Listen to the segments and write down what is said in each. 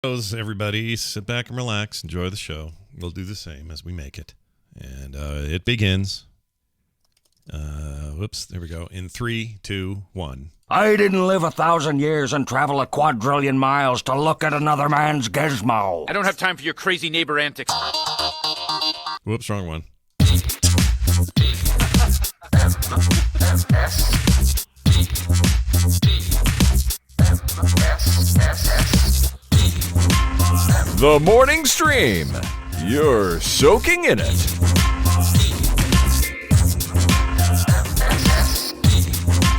Everybody, sit back and relax. Enjoy the show. We'll do the same as we make it. And it begins. Whoops, there we go. In 3, 2, 1. I didn't live 1,000 years and travel a quadrillion miles to look at another man's gizmo. I don't have time for your crazy neighbor antics. Whoops, wrong one. The Morning Stream. You're soaking in it.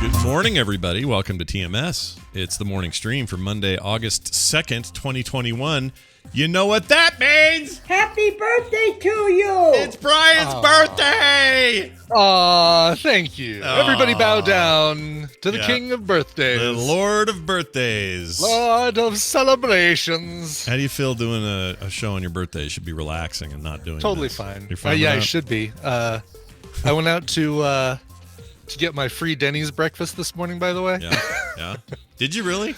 Good morning, everybody. Welcome to TMS. It's the Morning Stream for Monday, August 2nd, 2021. You know what that means? Happy birthday to you! It's Brian's birthday! Aw, thank you. Everybody bow down to the King of Birthdays. The Lord of Birthdays. Lord of Celebrations. How do you feel doing a show on your birthday? You should be relaxing and not doing Totally this. fine. You're fine with I that? should be. I went out to get my free Denny's breakfast this morning, by the way. Yeah. Did you really?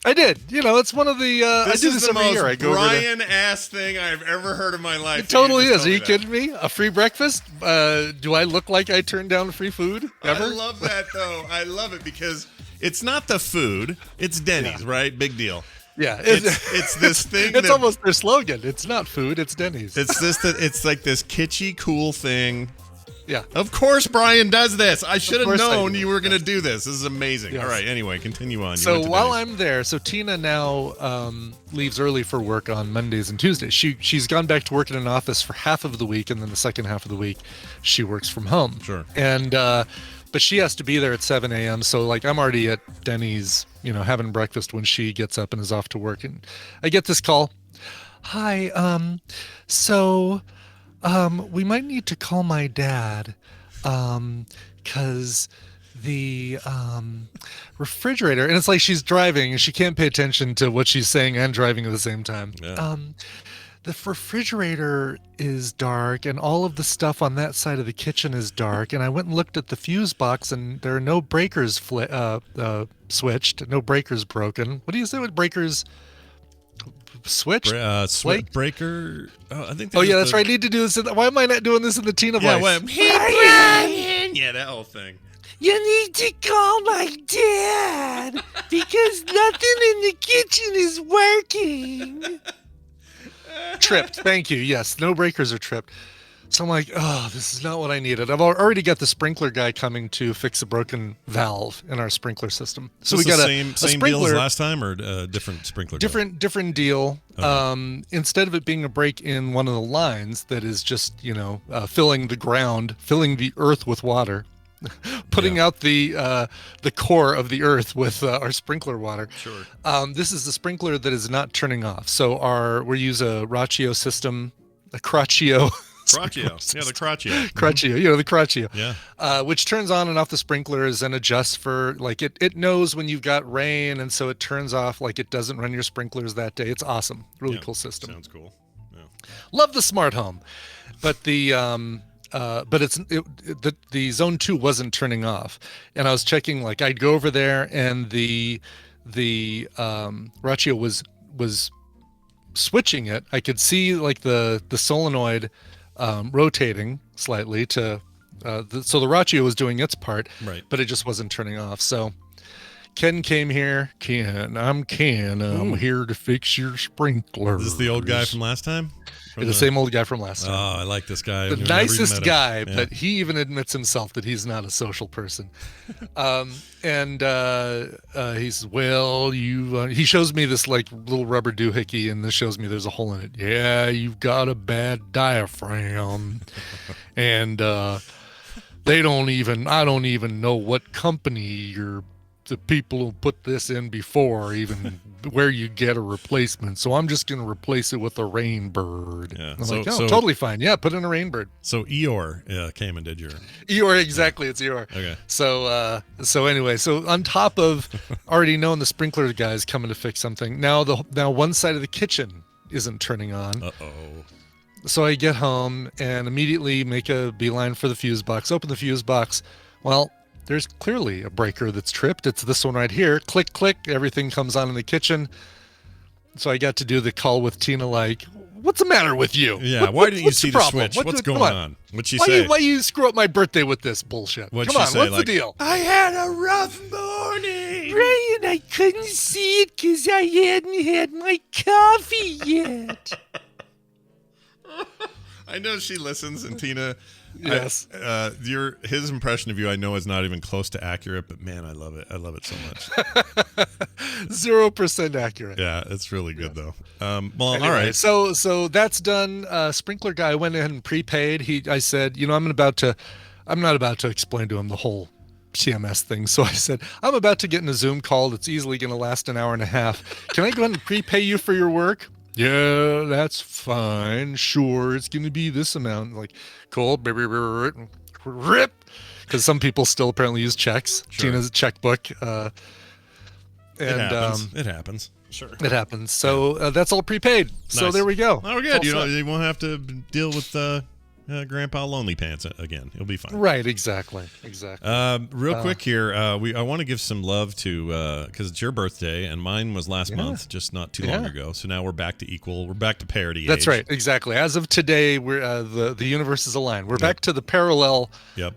I did. You know, it's one of the... I do this every year. I go Brian-ass thing I've ever heard in my life. It totally is. Are you kidding me? A free breakfast? Do I look like I turned down free food ever? I love that, though. I love it because it's not the food. It's Denny's, right? Big deal. Yeah. It's this thing. It's almost their slogan. It's not food. It's Denny's. It's like this kitschy, cool thing. Yeah. Of course Brian does this. I should have known you were going to Yes. do this. This is amazing. Yes. All right. Anyway, continue on. So while I'm there, Tina now leaves early for work on Mondays and Tuesdays. She's gone back to work in an office for half of the week, and then the second half of the week she works from home. Sure. And but she has to be there at 7 a.m. So like I'm already at Denny's, having breakfast when she gets up and is off to work, and I get this call. Hi, we might need to call my dad, because the refrigerator, and it's like she's driving and she can't pay attention to what she's saying and driving at the same time. Yeah. The refrigerator is dark and all of the stuff on that side of the kitchen is dark. And I went and looked at the fuse box and there are no breakers switched, no breakers broken. What do you say with breakers? Switch? Breaker. Oh, I think. That's right. I need to do this. Why am I not doing this in the Tina voice? Brian. Yeah, that whole thing. You need to call my dad because nothing in the kitchen is working. Tripped. Thank you. Yes, no breakers are tripped. So I'm like, oh, this is not what I needed. I've already got the sprinkler guy coming to fix a broken valve in our sprinkler system. So we got same a sprinkler deal as last time, or different sprinkler? Different deal. Okay. Instead of it being a break in one of the lines that is just filling the ground, filling the earth with water, putting out the core of the earth with our sprinkler water. Sure. This is the sprinkler that is not turning off. So we use a Raccio system, a Craccio. Craccio. Yeah, the Craccio. Craccio, the Craccio. Yeah. Which turns on and off the sprinklers and adjusts for, like, it knows when you've got rain, and so it turns off, like, it doesn't run your sprinklers that day. It's awesome. Really cool system. Sounds cool. Yeah. Love the smart home. But the the zone 2 wasn't turning off. And I was checking, like, I'd go over there and the Raccio was switching it. I could see, like, the solenoid rotating slightly to so the Raccio was doing its part, right, but it just wasn't turning off. So Ken came here. I'm Ken. I'm here to fix your sprinklers. Is this the old guy from last time? The same old guy from last time. Oh, I like this guy. The nicest guy, but he even admits himself that he's not a social person. And he's, he shows me this, like, little rubber doohickey, and this shows me there's a hole in it. Yeah, you've got a bad diaphragm. And I don't even know what company the people who put this in before even where you get a replacement. So I'm just going to replace it with a Rainbird. Yeah. I'm like, totally fine. Yeah, put in a Rainbird. So Eeyore came and did your... Eeyore, exactly. It's Eeyore. Okay. So anyway, so on top of already knowing the sprinkler guy's coming to fix something, now one side of the kitchen isn't turning on. Uh-oh. So I get home and immediately make a beeline for the fuse box, open the fuse box. Well, there's clearly a breaker that's tripped. It's this one right here. Click, click. Everything comes on in the kitchen. So I got to do the call with Tina like, what's the matter with you? Yeah, why didn't you what's see your the problem? switch? What's going on? What'd she why say? why you screw up my birthday with this bullshit? What'd Come she on, say, what's like, the deal? I had a rough morning. Brian, I couldn't see it because I hadn't had my coffee yet. I know she listens, and Tina. Yes. His impression of you, I know, is not even close to accurate, but man, I love it. I love it so much. 0% accurate. Yeah, it's really good though. Well, Anyway, all right. So that's done. Sprinkler guy went ahead and prepaid. I said, I'm not about to explain to him the whole TMS thing. So I said, I'm about to get in a Zoom call that's easily going to last an hour and a half. Can I go ahead and prepay you for your work? Yeah, that's fine. Sure, it's going to be this amount. Like, cool. Rip. Because some people still apparently use checks. Sure. Tina's checkbook. It happens. Sure. It happens. So that's all prepaid. So Nice. there we go. Oh, we're good. It's all set. You won't have to deal with Grandpa Lonely Pants again. He'll be fine. Right, exactly. Real quick here, I want to give some love to because it's your birthday and mine was last month, just not too long ago. So now we're back to equal. We're back to parity. That's age. right, exactly. As of today, we're the universe is aligned. We're back to the parallel,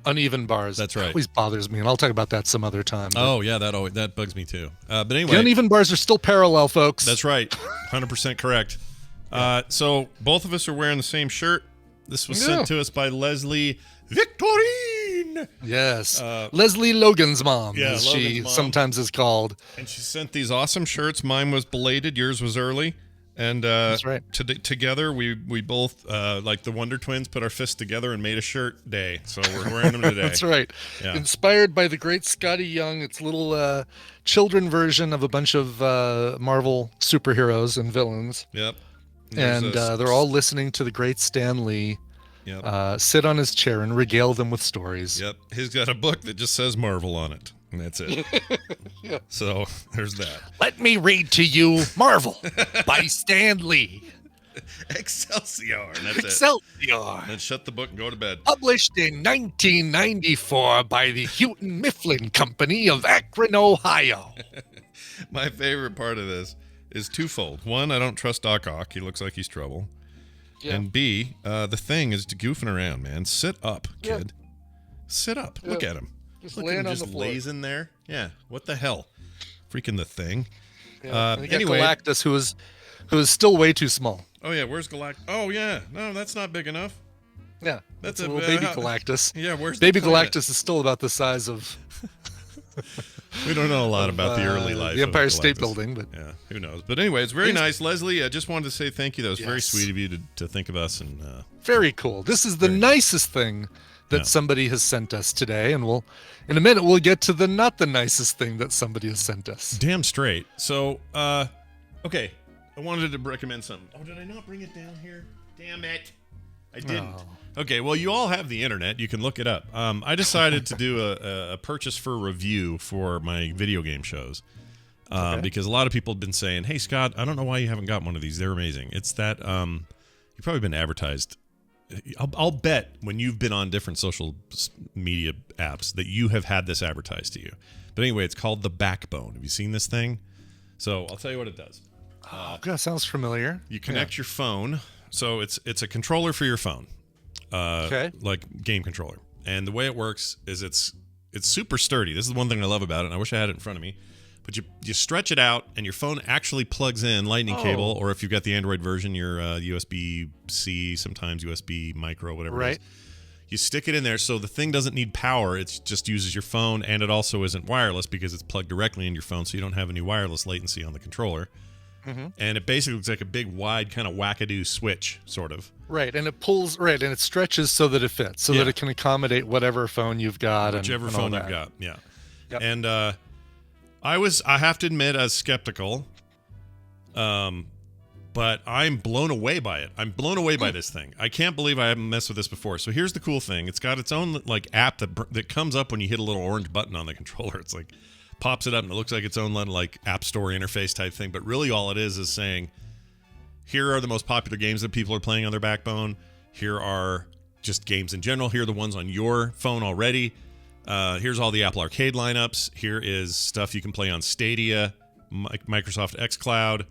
uneven bars. That's right. It always bothers me, and I'll talk about that some other time. Oh yeah, that bugs me too. But anyway, the uneven bars are still parallel, folks. that's right, 100% correct. So both of us are wearing the same shirt. This was sent to us by Leslie Victorine. Yes, Leslie Logan's mom, as she Logan's mom. sometimes is called. And she sent these awesome shirts. Mine was belated. Yours was early. And That's right. Together, we both, like the Wonder Twins, put our fists together and made a shirt day. So we're wearing them today. That's right. Yeah. Inspired by the great Scotty Young. It's a little children version of a bunch of Marvel superheroes and villains. Yep. And they're all listening to the great Stan Lee sit on his chair and regale them with stories. Yep. He's got a book that just says Marvel on it. And that's it. So there's that. Let me read to you Marvel by Stan Lee. Excelsior. And that's Excelsior. it. And then shut the book and go to bed. Published in 1994 by the Houghton Mifflin Company of Akron, Ohio. My favorite part of this is twofold. One, I don't trust Doc Ock. He looks like he's trouble. Yeah. And B, the thing is goofing around, man. Sit up, kid. Yeah. Sit up. Yeah. Look at him. Just look laying at him on just the floor. lays in there. Yeah. What the hell? Freaking the thing. Yeah. Anyway, Galactus, who is still way too small. Oh yeah, where's Galactus? Oh yeah, no, that's not big enough. Yeah, that's a little baby Galactus. Yeah, where's baby Galactus is still about the size of. We don't know a lot about the early life. The Empire of State Building, but yeah, who knows? But anyway, it's very nice, Leslie. I just wanted to say thank you. That was very sweet of you to think of us and. Very cool. This is the nicest thing that somebody has sent us today, and in a minute we'll get to the not the nicest thing that somebody has sent us. Damn straight. So, okay, I wanted to recommend something. Oh, did I not bring it down here? Damn it. I didn't. Oh. Okay, well, you all have the internet. You can look it up. I decided to do a purchase for review for my video game shows because a lot of people have been saying, hey, Scott, I don't know why you haven't got one of these. They're amazing. It's that you've probably been advertised. I'll bet when you've been on different social media apps that you have had this advertised to you. But anyway, it's called The Backbone. Have you seen this thing? So I'll tell you what it does. God, sounds familiar. You connect your phone. So it's a controller for your phone. Like game controller. And the way it works is it's super sturdy. This is the one thing I love about it, and I wish I had it in front of me. But you stretch it out, and your phone actually plugs in lightning cable, or if you've got the Android version, your USB-C, sometimes USB micro, whatever it is. You stick it in there, so the thing doesn't need power. It just uses your phone, and it also isn't wireless because it's plugged directly in your phone, so you don't have any wireless latency on the controller. Mm-hmm. And it basically looks like a big, wide, kind of wackadoo switch, sort of. Right, and it pulls, and it stretches so that it fits, so that it can accommodate whatever phone you've got. Whichever phone you've got, yeah. Yep. And I have to admit, I was skeptical, but I'm blown away by it. I'm blown away by this thing. I can't believe I haven't messed with this before. So here's the cool thing. It's got its own like app that comes up when you hit a little orange button on the controller. It's like pops it up and it looks like its own like app store interface type thing. But really all it is saying, here are the most popular games that people are playing on their Backbone. Here are just games in general. Here are the ones on your phone already. Here's all the Apple Arcade lineups. Here is stuff you can play on Stadia, Microsoft xCloud,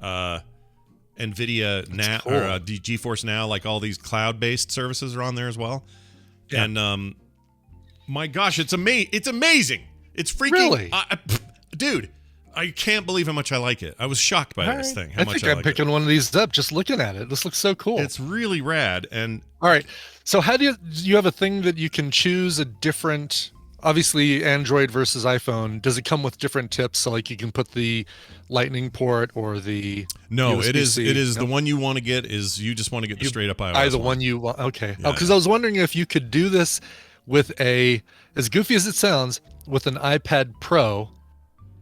NVIDIA Now cool. or GeForce Now, like all these cloud-based services are on there as well. Yeah. And my gosh, it's amazing. It's freaking really, dude. I can't believe how much I like it. I was shocked by this thing. I think I'm picking one of these up just looking at it. This looks so cool. It's really rad. And all right, so how do you have a thing that you can choose a different? Obviously, Android versus iPhone. Does it come with different tips? So, like, you can put the Lightning port or the no. USB-C? It is the one you want to get. Is you just want to get the straight up iOS? The one you want. Okay. Yeah, because I was wondering if you could do this with as goofy as it sounds, with an iPad Pro.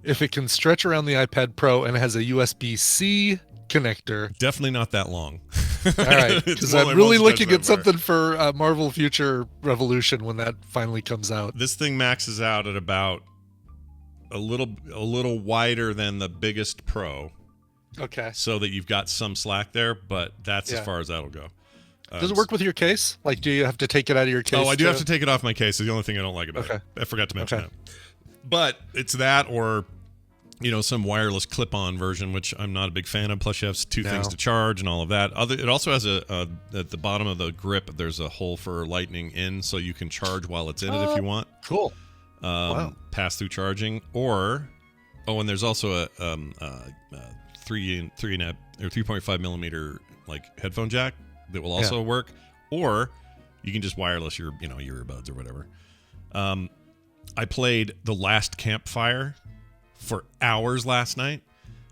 If it can stretch around the iPad Pro and it has a USB-C connector. Definitely not that long. All right, because I'm really looking at something for Marvel Future Revolution when that finally comes out. This thing maxes out at about a little wider than the biggest Pro. Okay. So that you've got some slack there, but that's as far as that'll go. Does it work with your case? Like, do you have to take it out of your case? Oh, I do have to take it off my case. It's the only thing I don't like about it. I forgot to mention that. But it's that or, some wireless clip-on version, which I'm not a big fan of. Plus, you have two things to charge and all of that. It also has at the bottom of the grip, there's a hole for Lightning in, so you can charge while it's in it if you want. Cool. Pass-through charging, and there's also a 3.5 millimeter like headphone jack that will also work, or you can just wireless your earbuds or whatever. I played The Last Campfire for hours last night.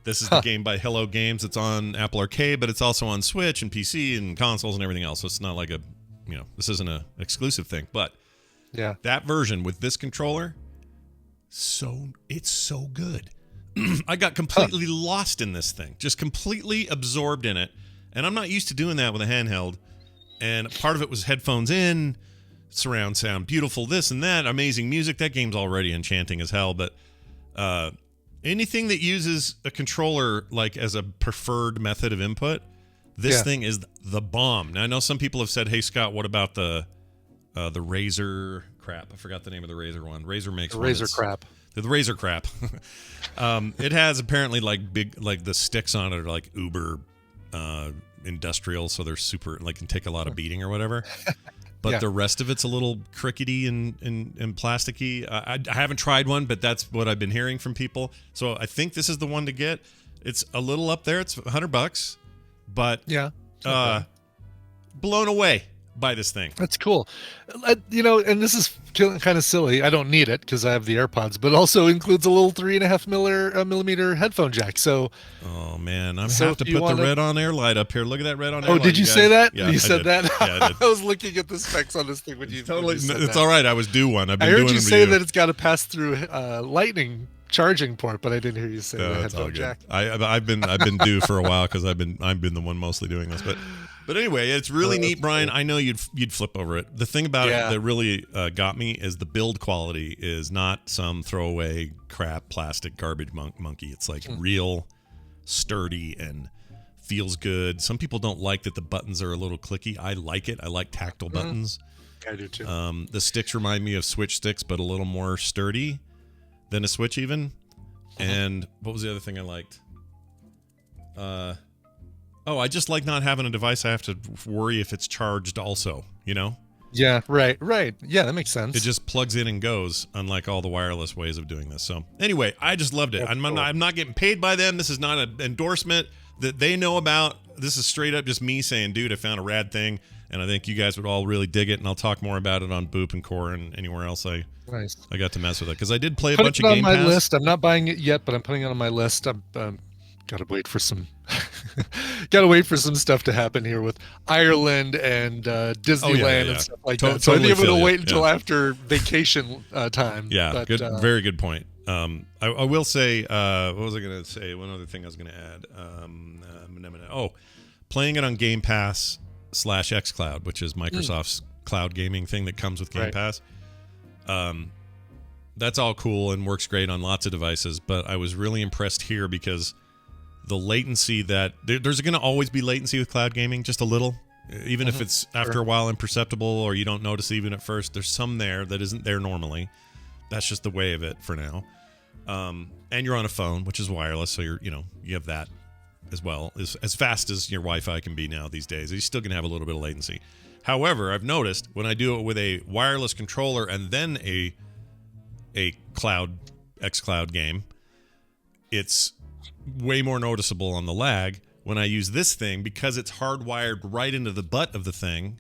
This is the game by Hello Games. It's on Apple Arcade, but it's also on Switch and PC and consoles and everything else. So it's not like this isn't an exclusive thing. But that version with this controller, it's so good. I got completely lost in this thing, just completely absorbed in it. And I'm not used to doing that with a handheld. And part of it was headphones in, surround sound, beautiful this and that, amazing music. That game's already enchanting as hell. But anything that uses a controller like as a preferred method of input, this thing is the bomb. Now I know some people have said, "Hey Scott, what about the Razer crap?" I forgot the name of the Razer one. Razer makes Razer crap. The Razer crap. It has apparently the sticks on it are like uber industrial, so they're super can take a lot of beating or whatever. But the rest of it's a little crickety and plasticky. I haven't tried one, but that's what I've been hearing from people. So I think this is the one to get. It's a little up there. It's $100, but blown away by this thing. That's cool. And this is kind of silly. I don't need it because I have the AirPods, but also includes a little 3.5 millimeter headphone jack. So, oh man, I have to put the red on air light up here. Look at that red on air light. Oh, did you say that? Yeah, you said that? Yeah, I did. I was looking at the specs on this thing when you totally. When you said it's that. all right. I was due one. I heard you say that it's got to pass through Lightning charging port, but I didn't hear you say the headphone jack. I've been due for a while because I've been the one mostly doing this, But anyway, it's really neat, Brian. Cool. I know you'd flip over it. The thing about it that really got me is the build quality is not some throwaway crap plastic garbage monkey. It's like real sturdy and feels good. Some people don't like that the buttons are a little clicky. I like it. I like tactile buttons. I do too. The sticks remind me of Switch sticks, but a little more sturdy than a Switch even. And what was the other thing I liked? I just like not having a device I have to worry if it's charged also, Yeah, right. Yeah, that makes sense. It just plugs in and goes, unlike all the wireless ways of doing this. So anyway, I just loved it. I'm not getting paid by them. This is not an endorsement that they know about. This is straight up just me saying, dude, I found a rad thing, and I think you guys would all really dig it, and I'll talk more about it on Boop and Core and anywhere else I got to mess with it. Because I did play a bunch of Game Pass. Put it on my list. I'm not buying it yet, but I'm putting it on my list. I'm gotta wait for some stuff to happen here with Ireland and Disneyland and stuff like that. So I think I'm gonna wait until after vacation time. Yeah, but, very good point. I will say, what was I gonna say? One other thing I was gonna add. Playing it on Game Pass / xCloud, which is Microsoft's cloud gaming thing that comes with Game Pass. That's all cool and works great on lots of devices, but I was really impressed here because the latency that there's going to always be latency with cloud gaming, just a little, even if it's after a while imperceptible or you don't notice even at first. There's some there that isn't there normally. That's just the way of it for now. And you're on a phone, which is wireless, so you have that as well, as fast as your Wi-Fi can be now these days. You're still going to have a little bit of latency. However, I've noticed when I do it with a wireless controller and then a xCloud game, it's way more noticeable on the lag. When I use this thing, because it's hardwired right into the butt of the thing,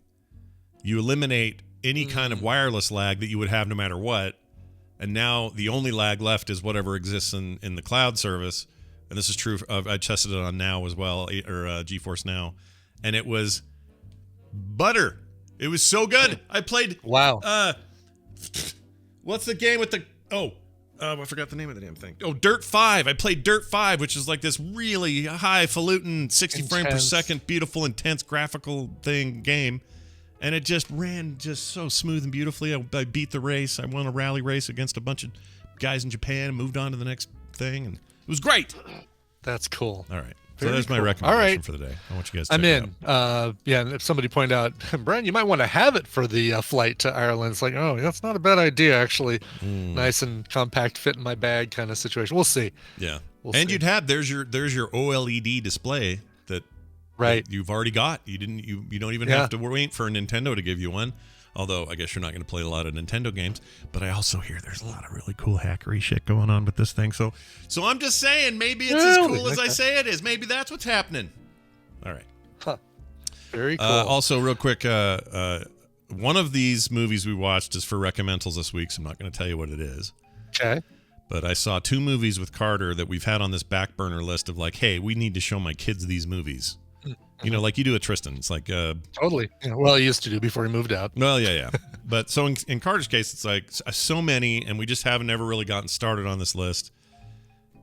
you eliminate any kind of wireless lag that you would have no matter what. And now the only lag left is whatever exists in the cloud service. And this is true. I tested it on Now as well, or GeForce Now. And it was butter. It was so good. I played. Wow. What's the game with the. I forgot the name of the damn thing. Dirt 5. I played Dirt 5, which is like this really highfalutin, 60 frame per second, beautiful, intense graphical game. And it just ran just so smooth and beautifully. I beat the race. I won a rally race against a bunch of guys in Japan and moved on to the next thing. And it was great. That's cool. All right. So that's my recommendation for the day. I want you guys to check it out. Yeah, and if somebody pointed out, Brian, you might want to have it for the flight to Ireland. It's like, oh, that's not a bad idea, actually. Nice and compact, fit in my bag kind of situation. We'll see. Yeah. You'd have, there's your OLED display that you've already got. You don't even have to wait for a Nintendo to give you one. Although I guess you're not going to play a lot of Nintendo games, but I also hear there's a lot of really cool hackery shit going on with this thing. So I'm just saying, maybe it's as cool as I say it is. Maybe that's what's happening. All right. Huh. Very cool. Also, real quick, one of these movies we watched is for Recommendals this week, so I'm not going to tell you what it is. Okay. But I saw 2 movies with Carter that we've had on this back burner list of like, hey, we need to show my kids these movies. You know, like you do with Tristan. It's like totally. Yeah, well, he used to do before he moved out. Well, yeah. But so in Carter's case, it's like so many, and we just haven't ever really gotten started on this list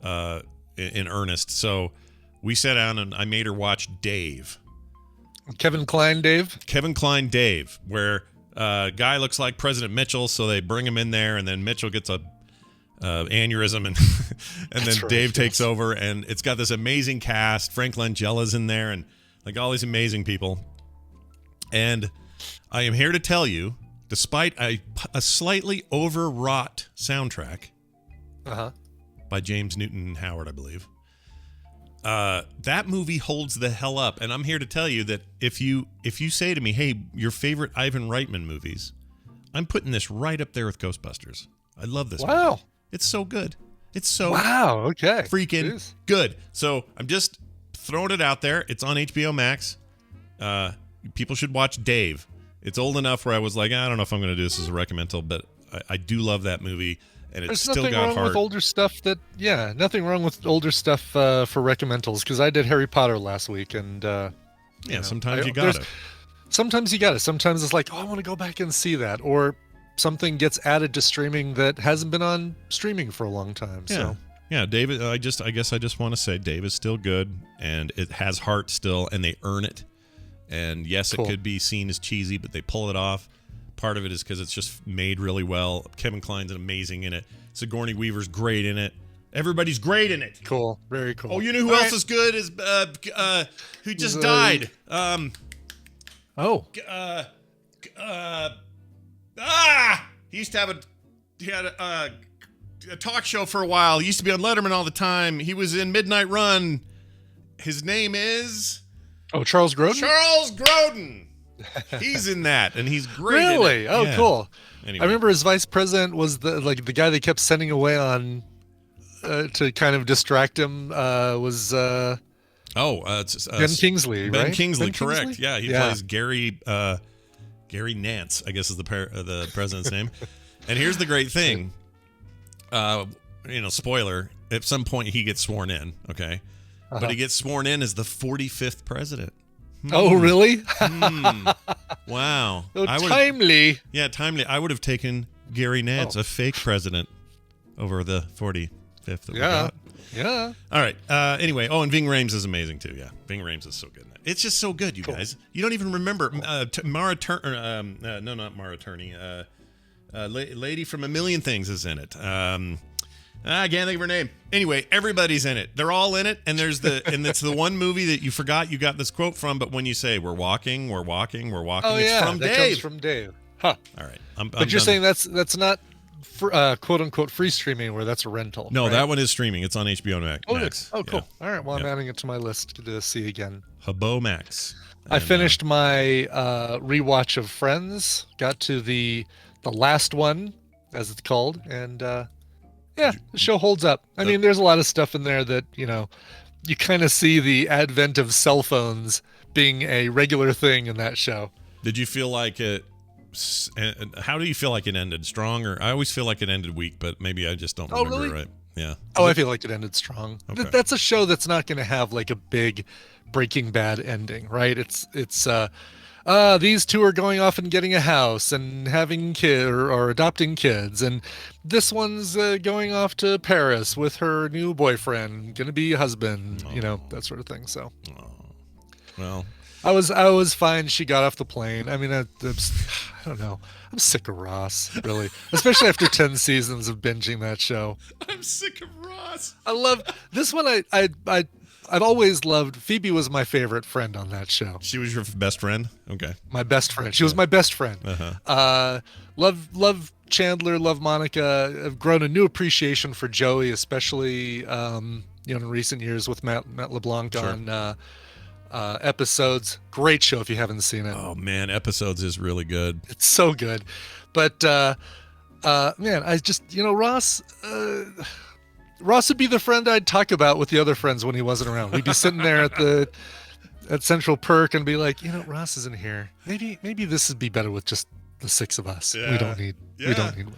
in earnest. So we sat down and I made her watch Dave. Kevin Kline Dave, where guy looks like President Mitchell, so they bring him in there, and then Mitchell gets a aneurysm, and then Dave takes over, and it's got this amazing cast. Frank Langella's in there, and like all these amazing people. And I am here to tell you, despite a slightly overwrought soundtrack by James Newton Howard, I believe, that movie holds the hell up. And I'm here to tell you that if you say to me, hey, your favorite Ivan Reitman movies, I'm putting this right up there with Ghostbusters. I love this movie. It's so good. It's so freaking good. So I'm just throwing it out there. It's on HBO Max. People should watch Dave. It's old enough where I was like, I don't know if I'm going to do this as a recommendal, but I do love that movie, and it's still got heart. There's nothing wrong with older stuff nothing wrong with older stuff for recommendals, because I did Harry Potter last week, and sometimes you got it. Sometimes you got it. Sometimes it's like, I want to go back and see that, or something gets added to streaming that hasn't been on streaming for a long time. Yeah, David, I guess I just want to say Dave is still good, and it has heart still, and they earn it. And yes, it could be seen as cheesy, but they pull it off. Part of it is because it's just made really well. Kevin Kline's amazing in it. Sigourney Weaver's great in it. Everybody's great in it. Cool. Very cool. Oh, you know who else is good? Is who just died? He used to have a talk show for a while. He used to be on Letterman all the time. He was in Midnight Run. His name is Charles Grodin. Charles Grodin. He's in that, and he's great. Really? In it. Cool. Anyway. I remember his vice president was the guy they kept sending away on to kind of distract him. Was Ben Kingsley? Ben right? Kingsley, Ben correct? Kingsley? Yeah, he plays Gary Nance, I guess is the president's name. And here's the great thing. Spoiler, at some point he gets sworn in, okay? But he gets sworn in as the 45th president. Oh, really? Wow. Timely. Yeah, timely. I would have taken Gary Nance, a fake president, over the 45th that we got. Yeah. All right. Anyway, and Ving Rhames is amazing too. Yeah, Ving Rhames is so good in that. It's just so good, you guys. You don't even remember Mara Turner. No, not Mara Turney. Lady from A Million Things is in it. I can't think of her name. Anyway, everybody's in it. They're all in it, and and it's the one movie that you forgot you got this quote from. But when you say "we're walking," oh it's yeah, from that Dave. comes from Dave. Huh. All right. But you're saying that's not quote unquote free streaming, where that's a rental. No, right? that one is streaming. It's on HBO Max. Oh, it is. Oh, cool. Yeah. All right. Well, I'm adding it to my list to see again. Habo Max. I finished my rewatch of Friends. Got to the last one, as it's called, and yeah, the show holds up. I mean, there's a lot of stuff in there that you kind of see the advent of cell phones being a regular thing in that show. Did you feel like it? How do you feel like it ended? Strong, or I always feel like it ended weak, but maybe I just don't remember really? right. Yeah. I feel like it ended strong. Okay. That's a show that's not going to have like a big Breaking Bad ending, right? It's these two are going off and getting a house and having or adopting kids, and this one's going off to Paris with her new boyfriend, gonna be a husband, that sort of thing. So, well, I was fine. She got off the plane. I mean, I don't know. I'm sick of Ross, really, especially after 10 seasons of binging that show. I'm sick of Ross. I love this one. I've always loved Phoebe. Was my favorite friend on that show. She was your best friend? Okay. My best friend. She was my best friend. Uh-huh. Love Chandler, love Monica. I've grown a new appreciation for Joey, especially in recent years with Matt LeBlanc on Episodes. Great show if you haven't seen it. Oh man, Episodes is really good. It's so good. But man, I just Ross would be the friend I'd talk about with the other friends when he wasn't around. We'd be sitting there at Central Perk and be like, Ross isn't here. Maybe this would be better with just the six of us. Yeah. We don't need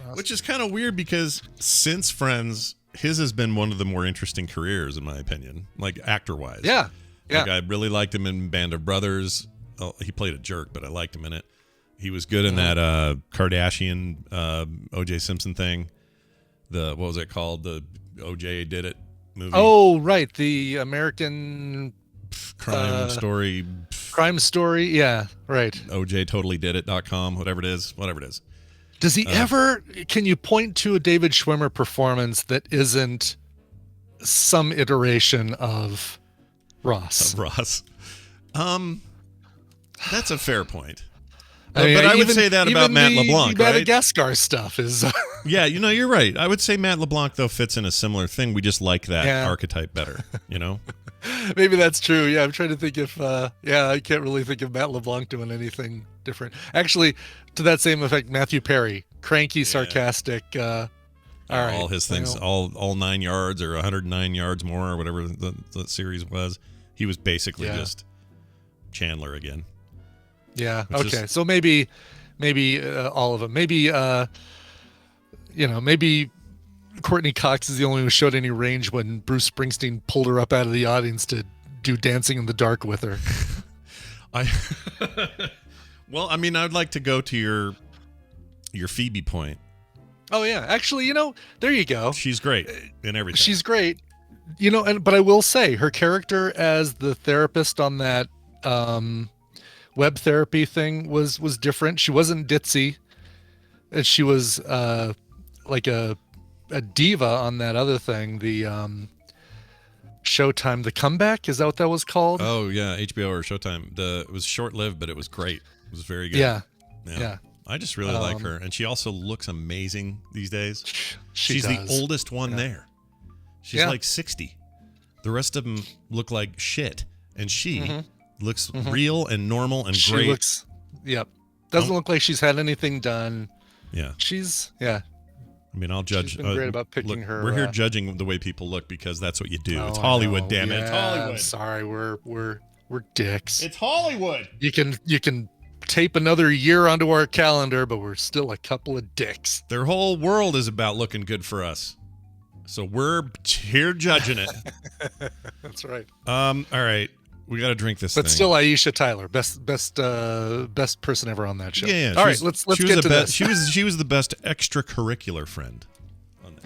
Ross. Which is kind of weird because since Friends, his has been one of the more interesting careers in my opinion, like actor-wise. Yeah. Like I really liked him in Band of Brothers. Oh, he played a jerk, but I liked him in it. He was good in that Kardashian O.J. Simpson thing. What was it called? The O.J. Did It movie. Oh, right. The American crime story. Crime story. Yeah, right. OJTotallyDidIt.com, whatever it is. Does he ever, can you point to a David Schwimmer performance that isn't some iteration of Ross? That's a fair point. But I would say that about Matt LeBlanc, right? Madagascar stuff is. Yeah, you're right. I would say Matt LeBlanc though fits in a similar thing. We just like that archetype better, Maybe that's true. Yeah, I'm trying to think if. I can't really think of Matt LeBlanc doing anything different. Actually, to that same effect, Matthew Perry, cranky, sarcastic. All right, all his things, all 9 yards or 109 yards more or whatever the series was. He was basically just Chandler again. Yeah. Okay. So maybe all of them. Maybe maybe Courtney Cox is the only one who showed any range when Bruce Springsteen pulled her up out of the audience to do Dancing in the Dark with her. Well, I mean, I'd like to go to your Phoebe point. Oh yeah, actually, there you go. She's great in everything. She's great, but I will say her character as the therapist on that web therapy thing was different. She wasn't ditzy, and she was like a diva on that other thing, the Showtime, The Comeback. Is that what that was called? Oh yeah, HBO or Showtime. It was short-lived, but it was great. It was very good. Yeah. I just really like her, and she also looks amazing these days. She's the oldest one there. She's like 60. The rest of them look like shit, and she looks real and normal and she great. Looks, doesn't look like she's had anything done. Yeah, I mean, I'll judge. She's been great about picking her. We're here judging the way people look because that's what you do. It's Hollywood, damn it! It's Hollywood. I'm sorry, we're dicks. It's Hollywood. You can tape another year onto our calendar, but we're still a couple of dicks. Their whole world is about looking good for us, so we're here judging it. That's right. All right, we got to drink this. But thing. still, Aisha Tyler, best person ever on that show. Yeah. All right, let's get to this. She was the best extracurricular friend.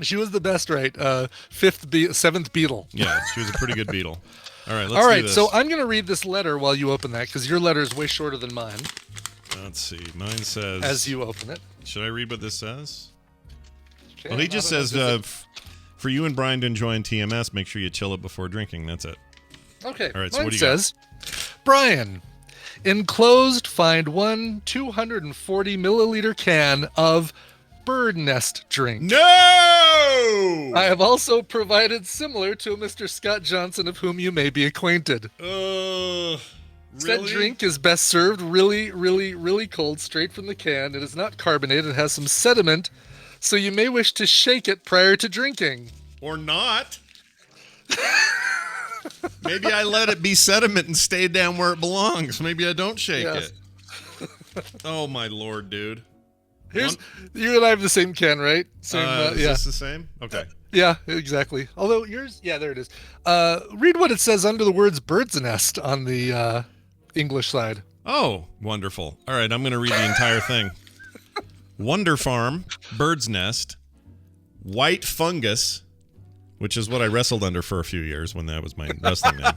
She was the best, right? Seventh Beatle. Yeah, she was a pretty good Beatle. All right, let's All right, do this. so I'm going to read this letter while you open that because your letter is way shorter than mine. Let's see. Mine says. As you open it. Should I read what this says? Okay, Well, he just says, for you and Brian to enjoy in TMS, make sure you chill it before drinking. That's it. Okay. All right, so mine what do you says, Brian, enclosed, find one 240 milliliter can of bird nest drink. No! I have also provided similar to a Mr. Scott Johnson, of whom you may be acquainted. Really? That drink is best served really, really, really cold, straight from the can. It is not carbonated. It has some sediment, so you may wish to shake it prior to drinking. Or not. Maybe I let it be sediment and stay down where it belongs. Maybe I don't shake it. Oh, my Lord, dude. You and I have the same can, right? Same, is this the same? Okay. Yeah, exactly. Although yours, yeah, there it is. Read what it says under the words bird's nest on the English side. Oh, wonderful. All right, I'm going to read the entire thing. Wonder Farm, Bird's Nest, White Fungus, which is what I wrestled under for a few years when that was my wrestling name.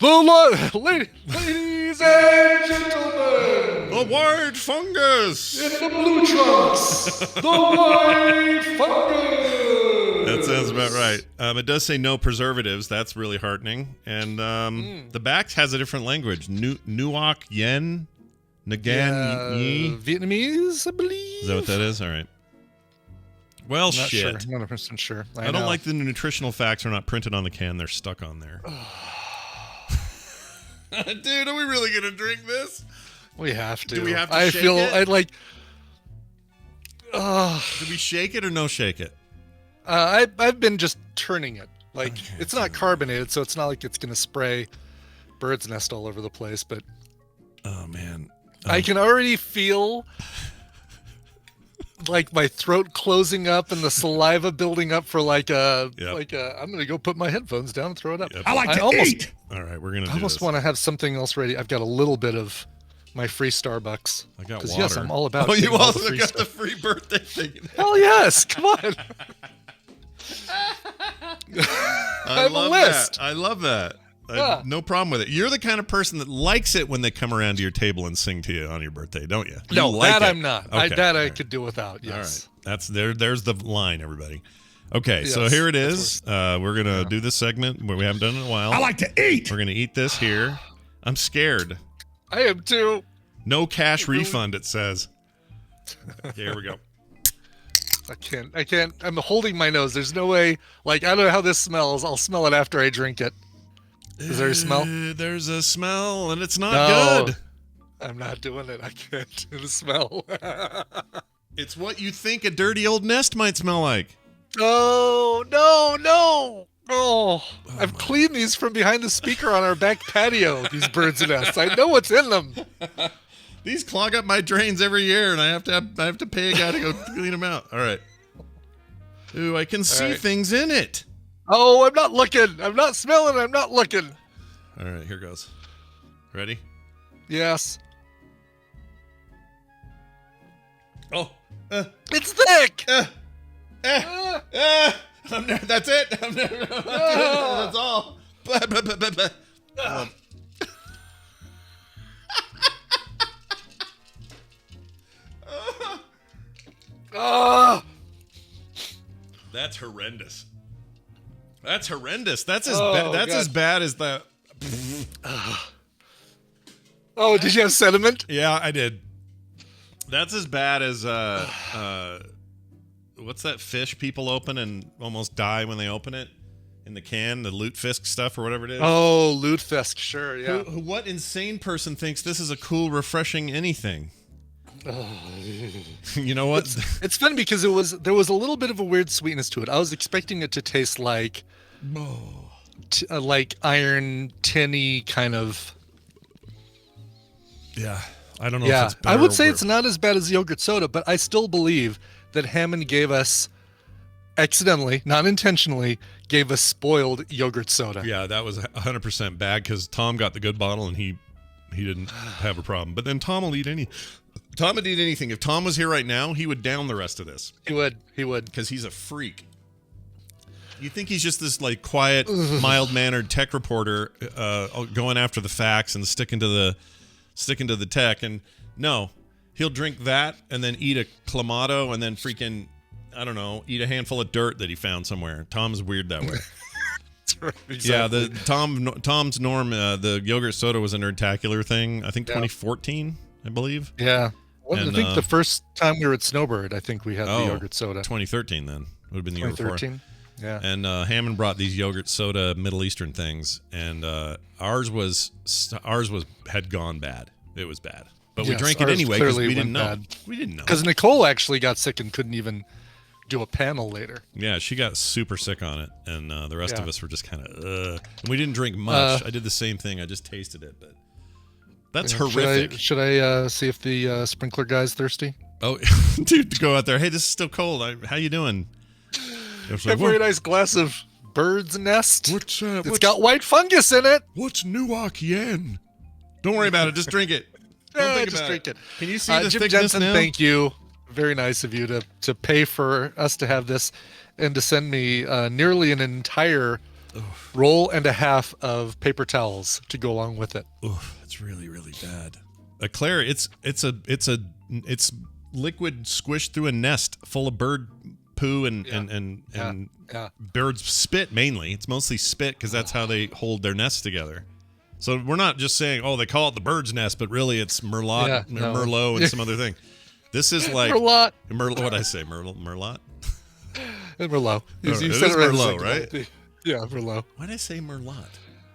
Ladies and gentlemen, The White Fungus! in the blue trunks, the White Fungus! That sounds about right. It does say no preservatives. That's really heartening. And the back has a different language. Nuoc Yen Nagan Yi. Vietnamese, I believe. Is that what that is? All right. Well, Not shit. sure. I'm not 100% sure. I don't like the nutritional facts are not printed on the can. They're stuck on there. Dude, are we really going to drink this? We have to. Do we have to shake it? I'd like... Do we shake it or no shake it? I've been just turning it. Like, it's not carbonated, so it's not like it's going to spray bird's nest all over the place, but... Oh, man. I can already feel... like my throat closing up and the saliva building up for I'm gonna go put my headphones down and throw it up. Yep. I like to eat. All right, we're gonna. I almost want to have something else ready. I've got a little bit of my free Starbucks. I got water. Because yes, I'm all about. Oh, you all also the got stuff. the free birthday thing. Hell yes! Come on. I have a list. I love that. I have no problem with it. You're the kind of person that likes it when they come around to your table and sing to you on your birthday, don't you? No, you like that it. I'm not. Okay. I could do without. Yes. All right. That's there's the line, everybody. Okay, so Yes, here it is. We're gonna do this segment where we haven't done it in a while. I like to eat. We're gonna eat this here. I'm scared. I am too. No cash refund, it says. Okay, here we go. I can't. I'm holding my nose. There's no way. Like, I don't know how this smells. I'll smell it after I drink it. Is there a smell? There's a smell, and it's not No. good. I'm not doing it. I can't do the smell. It's what you think a dirty old nest might smell like. No. Oh, I've cleaned these from behind the speaker on our back patio, these bird's nests. I know what's in them. These clog up my drains every year, and I have to pay a guy to go clean them out. All right. Ooh, I can see things in it. Oh, I'm not looking. I'm not smelling. I'm not looking. All right, here goes. Ready? Yes. Oh. It's thick. That's it. That's all. That's horrendous. That's horrendous. That's as as bad as the. Oh, did you have sediment? Yeah, I did. That's as bad as what's that fish people open and almost die when they open it in the can, the lutefisk stuff or whatever it is. Oh, lutefisk, sure, yeah. What insane person thinks this is a cool, refreshing anything? You know what? It's funny because there was a little bit of a weird sweetness to it. I was expecting it to taste like iron tinny kind of. Yeah, I don't know. Yeah, if it's better I would or say worse. it's not as bad as yogurt soda, but I still believe that Hammond gave us accidentally, not intentionally, gave us spoiled yogurt soda. Yeah, that was 100% bad because Tom got the good bottle and he didn't have a problem. But then Tom would eat anything. If Tom was here right now, he would down the rest of this. He would. Because he's a freak. You think he's just this like quiet, mild-mannered tech reporter going after the facts and sticking to the tech, and no, he'll drink that and then eat a Clamato and then freaking, I don't know, eat a handful of dirt that he found somewhere. Tom's weird that way. Exactly. Yeah, the Tom's Norm, the yogurt soda was a nerdtacular thing. I think 2014, I believe. Yeah. Well, I think the first time we were at Snowbird, I think we had the yogurt soda. 2013 then. Would have been the year before. 2013. Yeah. And Hammond brought these yogurt soda Middle Eastern things, and ours had gone bad. It was bad, but we drank it anyway because we didn't know. We didn't know because Nicole actually got sick and couldn't even do a panel later. Yeah, she got super sick on it, and the rest of us were just kind of and we didn't drink much. I did the same thing. I just tasted it, but that's horrific. Should I see if the sprinkler guy's thirsty? Oh, dude, go out there. Hey, this is still cold. How you doing? A very nice glass of bird's nest. It's got white fungus in it. What's Newark yen? Don't worry about it. Just drink it. Just drink it. Can you see the Jim thickness Jensen, now? thank you. Very nice of you to pay for us to have this and to send me nearly an entire roll and a half of paper towels to go along with it. Oh, that's really, really bad. Claire, it's liquid squished through a nest full of bird poo and birds spit mainly. It's mostly spit because that's how they hold their nests together. So we're not just saying, they call it the bird's nest, but really it's Merlot, Merlot, and some other thing. This is like Merlot. What'd I say? Merlot? Merlot. You said it Merlot, right? Yeah, Merlot. Why did I say Merlot?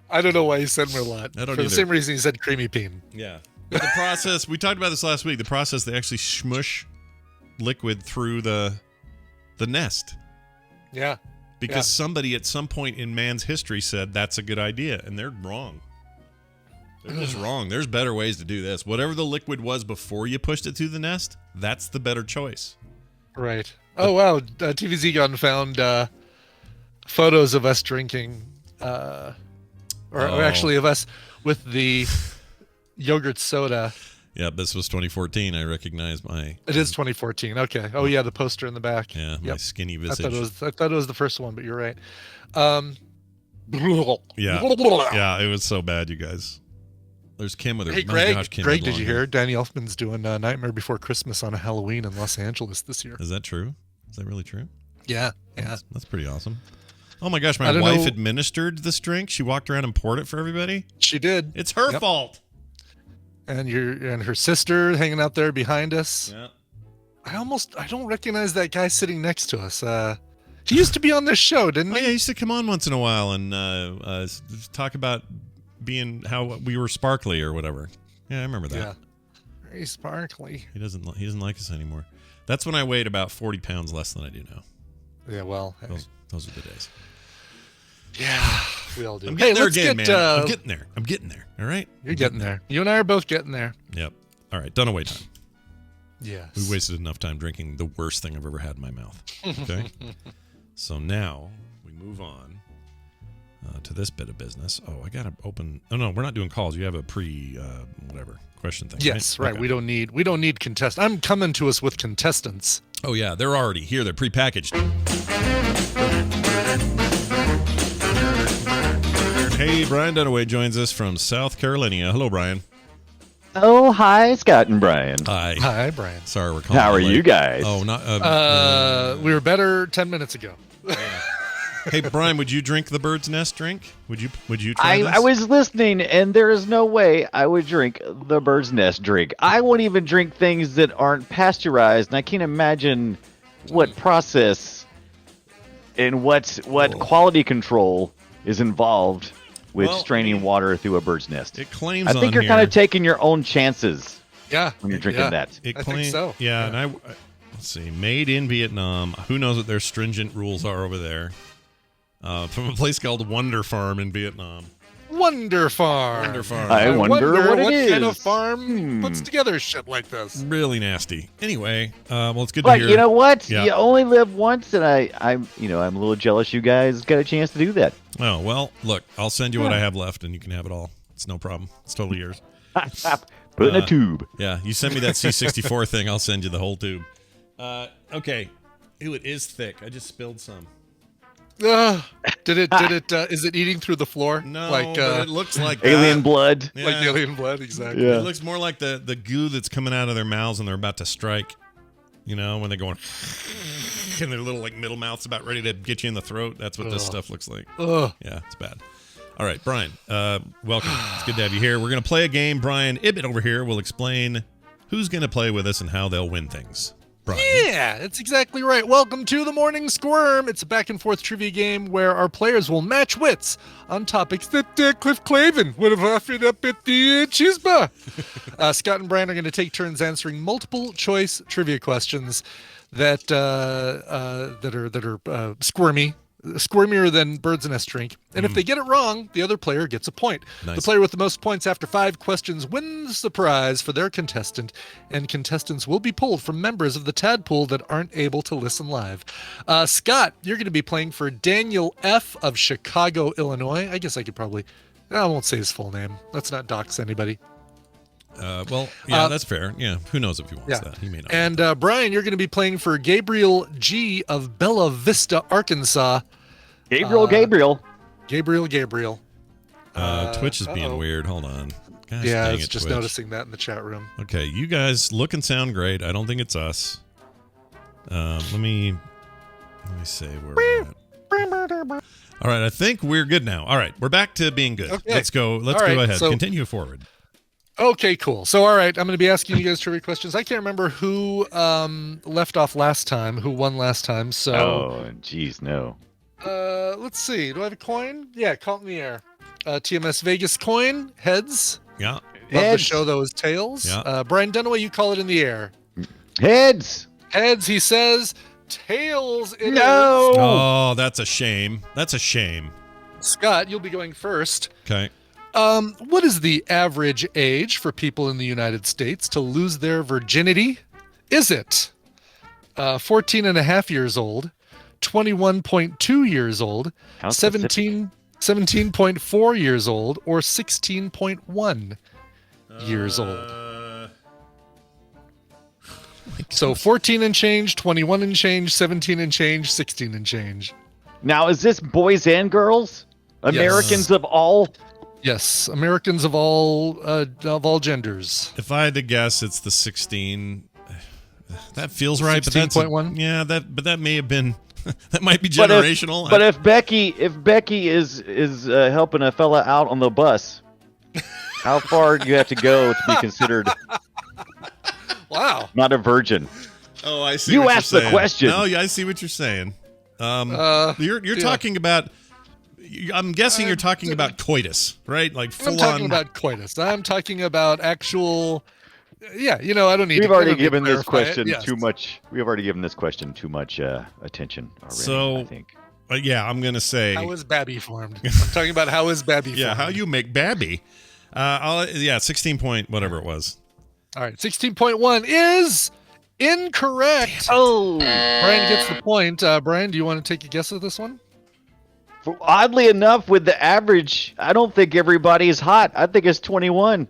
I don't know why you said Merlot. I don't For either. the same reason you said creamy bean. Yeah. But the process, we talked about this last week, the process, they actually smush liquid through the nest. Yeah. Because somebody at some point in man's history said that's a good idea, and they're wrong. They're just wrong. There's better ways to do this. Whatever the liquid was before you pushed it through the nest, that's the better choice. Right. Oh, wow. TVZ Gun found photos of us drinking, or actually of us with the yogurt soda. Yeah, this was 2014. I recognize my... It is 2014. Okay. Oh, yeah, the poster in the back. Yeah, my skinny visage. I thought it was the first one, but you're right. Yeah, it was so bad, you guys. There's Kim with her... Hey, Greg, did you hear? Danny Elfman's doing Nightmare Before Christmas on a Halloween in Los Angeles this year. Is that true? Is that really true? Yeah. That's pretty awesome. Oh my gosh, my wife administered this drink. She walked around and poured it for everybody. She did. It's her fault. And her sister hanging out there behind us. Yeah. I don't recognize that guy sitting next to us. He used to be on this show, didn't he? Yeah, he used to come on once in a while and talk about being how we were sparkly or whatever. Yeah, I remember that. Yeah. Very sparkly. He doesn't like us anymore. That's when I weighed about 40 pounds less than I do now. Yeah, well, those are the days. Yeah, we all do. I'm getting there again, man. I'm getting there. All right? You're getting there. You and I are both getting there. Yep. All right, done away time. Yes. We wasted enough time drinking the worst thing I've ever had in my mouth. Okay? So now we move on to this bit of business. Oh, I got to open... Oh, no, we're not doing calls. You have a whatever question thing, yes, right. Okay. We don't need contestants. I'm coming to us with contestants. Oh, yeah, they're already here. They're prepackaged. Hey, Brian Dunaway joins us from South Carolina. Hello, Brian. Oh, hi, Scott and Brian. Hi, Brian. Sorry, we're calling. How are late. you guys? Oh, not. We were better 10 minutes ago. Hey, Brian, would you drink the bird's nest drink? Would you try this? I was listening, and there is no way I would drink the bird's nest drink. I won't even drink things that aren't pasteurized, and I can't imagine what process and what quality control is involved with straining water through a bird's nest. It claims I think you're kind of taking your own chances. Yeah, when you're drinking that. I think so. Yeah, and let's see, made in Vietnam. Who knows what their stringent rules are over there? From a place called Wonder Farm in Vietnam. Wonder Farm. I wonder what it is. Kind of farm puts together shit like this. Really nasty. Anyway, well, it's good but to hear. You know what? Yeah. You only live once, and I'm a little jealous you guys got a chance to do that. Oh, well, look, I'll send you what I have left, and you can have it all. It's no problem. It's totally yours. Put it in a tube. Yeah, you send me that C64 thing, I'll send you the whole tube. Okay. Ew, it is thick. I just spilled some. Did it? Is it eating through the floor? No, like but it looks like alien blood. Yeah. Like alien blood, exactly. Yeah. It looks more like the goo that's coming out of their mouths when they're about to strike. You know, when they're going and their little like middle mouth's about ready to get you in the throat. That's what this stuff looks like. Ugh. Yeah, it's bad. All right, Brian, welcome. It's good to have you here. We're going to play a game. Brian Ibbett over here will explain who's going to play with us and how they'll win things. Brian. Yeah, that's exactly right. Welcome to the Morning Squirm. It's a back and forth trivia game where our players will match wits on topics that Cliff Clavin would have offered up at the Chisba. Scott and Brian are going to take turns answering multiple choice trivia questions that are squirmy. Squirmier than Bird's Nest Drink. And if they get it wrong, the other player gets a point. Nice. The player with the most points after 5 questions wins the prize for their contestant, and contestants will be pulled from members of the tadpole that aren't able to listen live. Scott, you're going to be playing for Daniel F. of Chicago, Illinois. I guess I won't say his full name. Let's not dox anybody. That's fair. Yeah, who knows if he wants that? He may not. And Brian, you're going to be playing for Gabriel G. of Bella Vista, Arkansas. Gabriel. Gabriel. Twitch is being weird. Hold on. Gosh, I was dang it, just Twitch. noticing that in the chat room. Okay, you guys look and sound great. I don't think it's us. Let me say where we're at. All right, I think we're good now. All right, we're back to being good. Okay. Let's go. Let's go ahead. Continue forward. Okay, cool. So, all right, I'm going to be asking you guys trivia questions. I can't remember who left off last time, who won last time. So, oh, geez, no. Let's see. Do I have a coin? Yeah, call it in the air. TMS Vegas coin, heads. Yeah. Love the show, those tails. Yeah. Brian Dunaway, you call it in the air. Heads. Heads, he says. Tails, it No. is. Oh, that's a shame. That's a shame. Scott, you'll be going first. Okay. What is the average age for people in the United States to lose their virginity? Is it 14 and a half years old, 21.2 years old, 17.4 years old, or 16.1 years old? So 14 and change, 21 and change, 17 and change, 16 and change. Now, is this boys and girls? Americans of all? Yes, Americans of all genders. If I had to guess, it's the 16. That feels right, but that's 16.1. Yeah, but that may have been that might be generational. But if Becky is helping a fella out on the bus, how far do you have to go to be considered? Wow, not a virgin. Oh, I see. You what asked you're the saying. question. No, yeah, I see what you're saying. You're talking about. I'm guessing you're talking about coitus, right? Like full on. I'm talking about coitus. I'm talking about actual. Yeah, I don't need. We've already given this question yes. too much. We have already given this question too much attention already. So I think. Yeah, I'm gonna say. How is Babby formed? I'm talking about how is Babby formed. Yeah, how you make Babby. 16 point whatever it was. All right, 16.1 is incorrect. Oh, Brian gets the point. Brian, do you want to take a guess at this one? Oddly enough, with the average, I don't think everybody's hot. I think it's 21.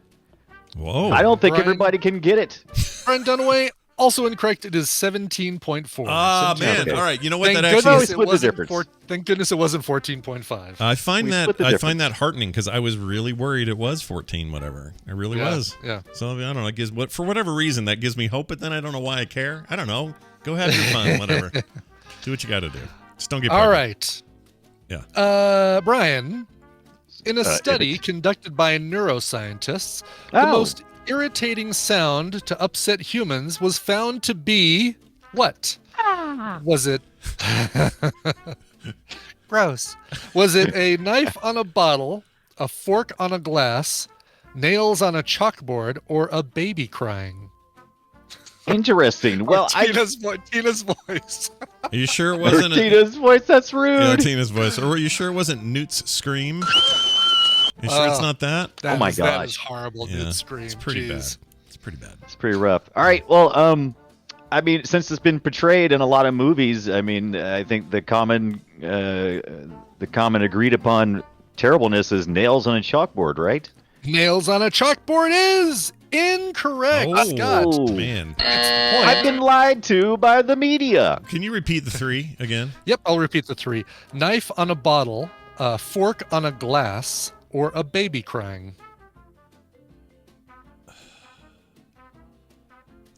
Whoa. I don't think everybody can get it. Brian Dunaway, also incorrect. It is 17.4. Ah, man. Okay. All right. You know what? Thank That goodness actually. it wasn't difference. Thank goodness it wasn't 14.5. I find We that split the I difference. find that heartening because I was really worried it was 14 whatever. It really was. Yeah. So I don't know. It gives for whatever reason that gives me hope, but then I don't know why I care. I don't know. Go have your fun. Whatever. Do what you got to do. Just don't get. All pregnant. right. Yeah. Brian, in a study conducted by neuroscientists, the most irritating sound to upset humans was found to be what? Was it gross? Was it a knife on a bottle, a fork on a glass, nails on a chalkboard, or a baby crying? Interesting. Well, Tina's voice. Are you sure it wasn't Tina's voice. That's rude. Yeah, Tina's voice. Or are you sure it wasn't Newt's scream? You sure it's not that? Oh my That gosh. is horrible. Yeah, Dude, scream. it's pretty Jeez. bad. It's pretty bad. It's pretty rough. All right. Well, I mean, since it's been portrayed in a lot of movies, I mean, I think the common agreed upon terribleness is nails on a chalkboard, right? Nails on a chalkboard is incorrect. Scott. Oh. Man. That's the point. I've been lied to by the media. Can you repeat the 3 again? Yep, I'll repeat the 3. Knife on a bottle, a fork on a glass, or a baby crying.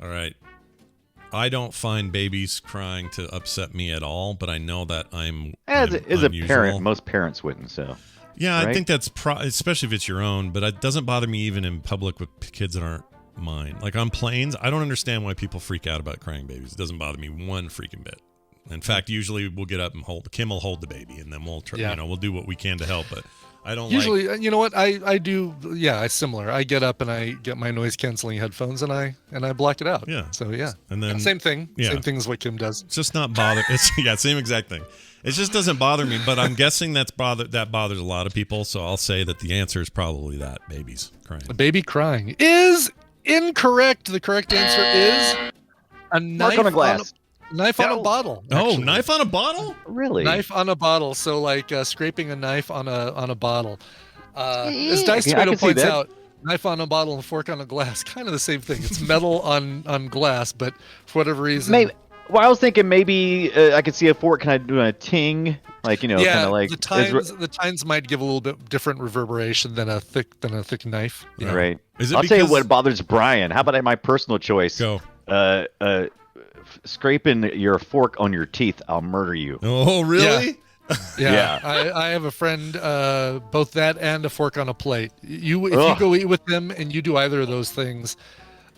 All right. I don't find babies crying to upset me at all, but I know that I'm As a unusual. parent, most parents wouldn't. So. Yeah, I right? think that's especially if it's your own, but it doesn't bother me even in public with kids that aren't mind. Like on planes, I don't understand why people freak out about crying babies. It doesn't bother me one freaking bit. In fact, usually we'll get up and Kim will hold the baby, and then we'll try, we'll do what we can to help. But I don't usually, you know what I do? Yeah, it's similar. I get up and I get my noise canceling headphones and I block it out. Yeah. So yeah, and then same thing. Yeah. Same thing as what Kim does. It's just not bother. It's same exact thing. It just doesn't bother me. But I'm guessing that bothers a lot of people. So I'll say that the answer is probably that babies crying. A baby crying is incorrect. The correct answer is a knife on a glass. Knife on a bottle. Oh, knife on a bottle? Really? Knife on a bottle. So like scraping a knife on a bottle. As Dice Tomato points out, knife on a bottle and fork on a glass, kind of the same thing. It's metal on glass, but for whatever reason. Maybe. Well, I was thinking maybe I could see a fork kind of doing a ting, like kind of like the tines might give a little bit different reverberation than a thick knife. Yeah. Right. I'll tell you what bothers Brian. How about my personal choice? Go. Scraping your fork on your teeth, I'll murder you. Oh, really? Yeah. I have a friend, both that and a fork on a plate. If you go eat with them and you do either of those things,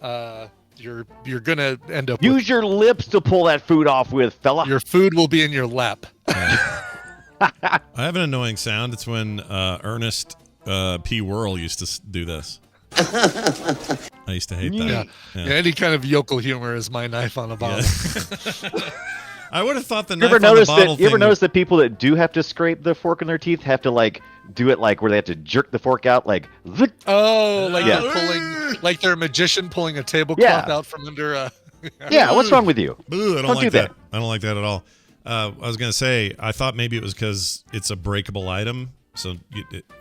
you're gonna end up. Use your lips to pull that food off with, fella. Your food will be in your lap. I have an annoying sound. It's when Ernest P. Whirl used to do this. I used to hate that. Yeah, any kind of yokel humor is my knife on a bottle. Yeah. I would have thought the knife on the bottle thing. You ever notice that people that do have to scrape the fork in their teeth have to like do it like where they have to jerk the fork out like they're pulling, like they're a magician pulling a tablecloth out from under a. Yeah, what's wrong with you? I don't like that. I don't like that at all. I was gonna say I thought maybe it was because it's a breakable item, so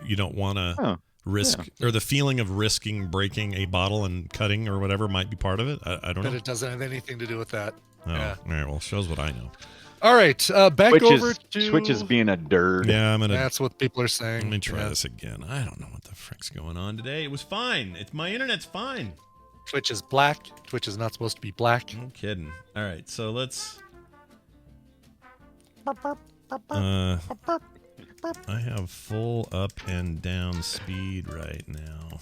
you don't want to. Risk or the feeling of risking breaking a bottle and cutting or whatever might be part of it. I don't know. But it doesn't have anything to do with that. Oh, yeah. All right. Well, shows what I know. All right. Back over to Twitch is being a nerd. Yeah, that's what people are saying. Let me try this again. I don't know what the frick's going on today. It was fine. My internet's fine. Twitch is black. Twitch is not supposed to be black. No kidding. All right. So let's. I have full up and down speed right now.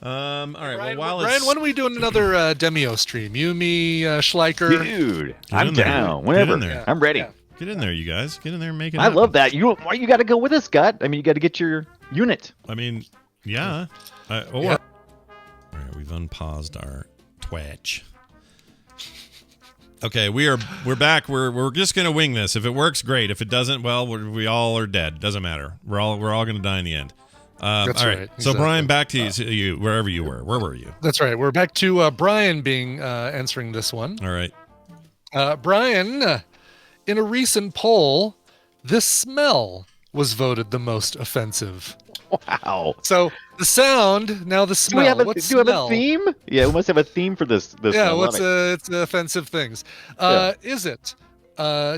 All right. Brian, well, Brian, when are we doing another Demio stream? You, me, Schleicher. Dude, I'm down. Whenever. I'm ready. Yeah. Get in there, you guys. Get in there and make it. I love that. You got to go with us, Scott. I mean, you got to get your unit. I mean, yeah. All right. We've unpaused our Twitch. Okay, we're back. We're just gonna wing this. If it works, great. If it doesn't, well, we all are dead. Doesn't matter. We're all gonna die in the end. That's all right. Exactly. So Brian, back to you, wherever you were. Where were you? That's right. We're back to Brian being answering this one. All right. Brian, in a recent poll, this smell was voted the most offensive. Wow. So the sound, now the smell. Do we have a theme? Yeah, we must have a theme for this. Yeah, it's offensive things. Is it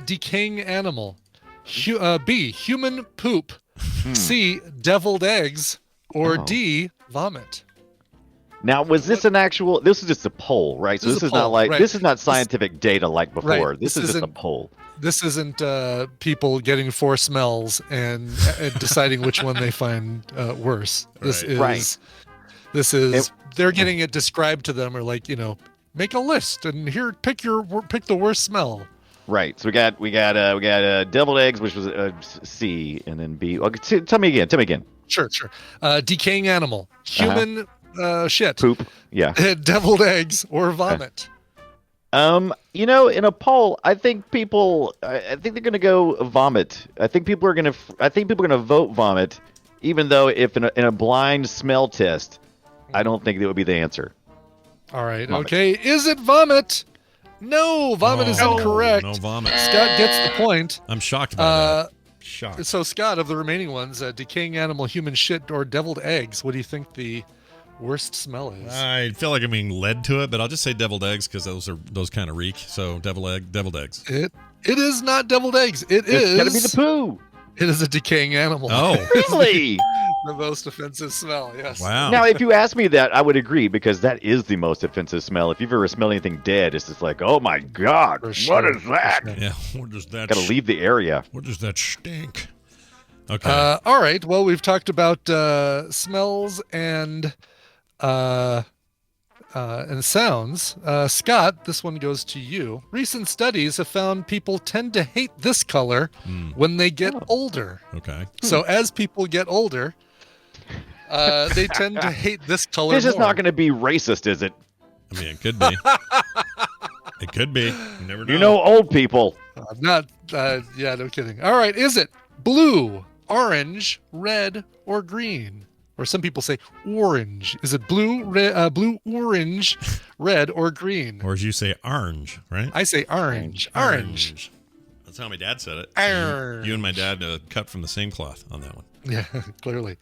decaying animal? B, human poop. C, deviled eggs. Or D, vomit. Now, was this an actual? This is just a poll, right? So this is not like this is not scientific data like before. Right. This is just a poll. This isn't people getting 4 smells and deciding which one they find worse. This is they're getting it described to them, or like, make a list and here pick the worst smell. Right. So we got deviled eggs, which was C, and then B. Okay, tell me again. Sure. Decaying animal, human shit, poop. Yeah. Deviled eggs or vomit. In a poll, I think they're going to go vomit. I think people are going to vote vomit, even though if in a blind smell test, I don't think that would be the answer. All right. Vomit. Okay. Is it vomit? No, vomit is incorrect. No vomit. Scott gets the point. I'm shocked by that. Shocked. So Scott, of the remaining ones, decaying animal, human shit, or deviled eggs, what do you think the worst smell is? I feel like I'm being led to it, but I'll just say deviled eggs because those kind of reek. So deviled eggs. It is not deviled eggs. It's gotta be the poo. It is a decaying animal. Oh, really? The most offensive smell. Yes. Wow. Now, if you ask me that, I would agree because that is the most offensive smell. If you've ever smelled anything dead, it's just like, oh my god, what is that? Yeah. What does that? Gotta leave the area. What does that stink? Okay. All right. Well, we've talked about smells and and sounds. Scott, this one goes to you. Recent studies have found people tend to hate this color when they get older. Okay. So as people get older, they tend to hate this color This is more. not going to be racist, is it? I mean, it could be. It could be. You never know. You know, old people. Not, yeah, no kidding. All right, is it blue, orange, red, or green? Or some people say orange. Is it blue, blue, orange, red, or green? Or as you say, orange, right? I say orange. Orange. That's how my dad said it. Orange. You and my dad cut from the same cloth on that one. Yeah, clearly.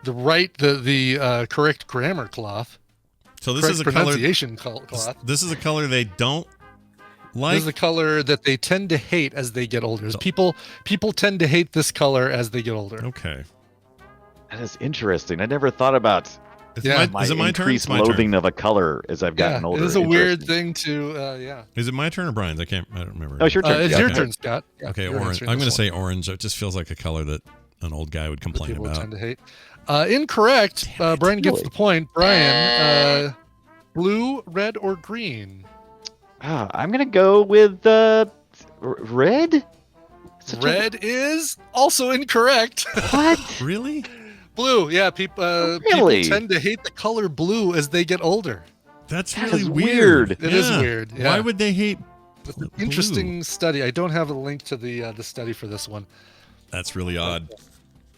The correct grammar cloth. So this correct is a color. pronunciation cloth. This is a color they don't like. This is a color that they tend to hate as they get older. People tend to hate this color as they get older. Okay. That is interesting. I never thought about Is Yeah. it my turn? increased It's my turn. loathing of a color as I've Yeah, gotten older. it is a weird Interesting. thing to, yeah. Is it my turn or Brian's? I don't remember. Oh, it's your turn. It's Yeah, your okay. turn, Scott. Yeah, Okay, you're orange. answering I'm going to this one. say orange. It just feels like a color that an old guy would complain People about. tend to hate. Incorrect. Brian gets Really? the point. Brian, blue, red, or green? I'm going to go with red. Red is also incorrect. What? Really? Blue, yeah. People Really? tend to hate the color blue as they get older. That's That really is weird. weird. It is weird. Yeah. Why would they hate? It's an blue? interesting study. I don't have a link to the study for this one. That's really odd.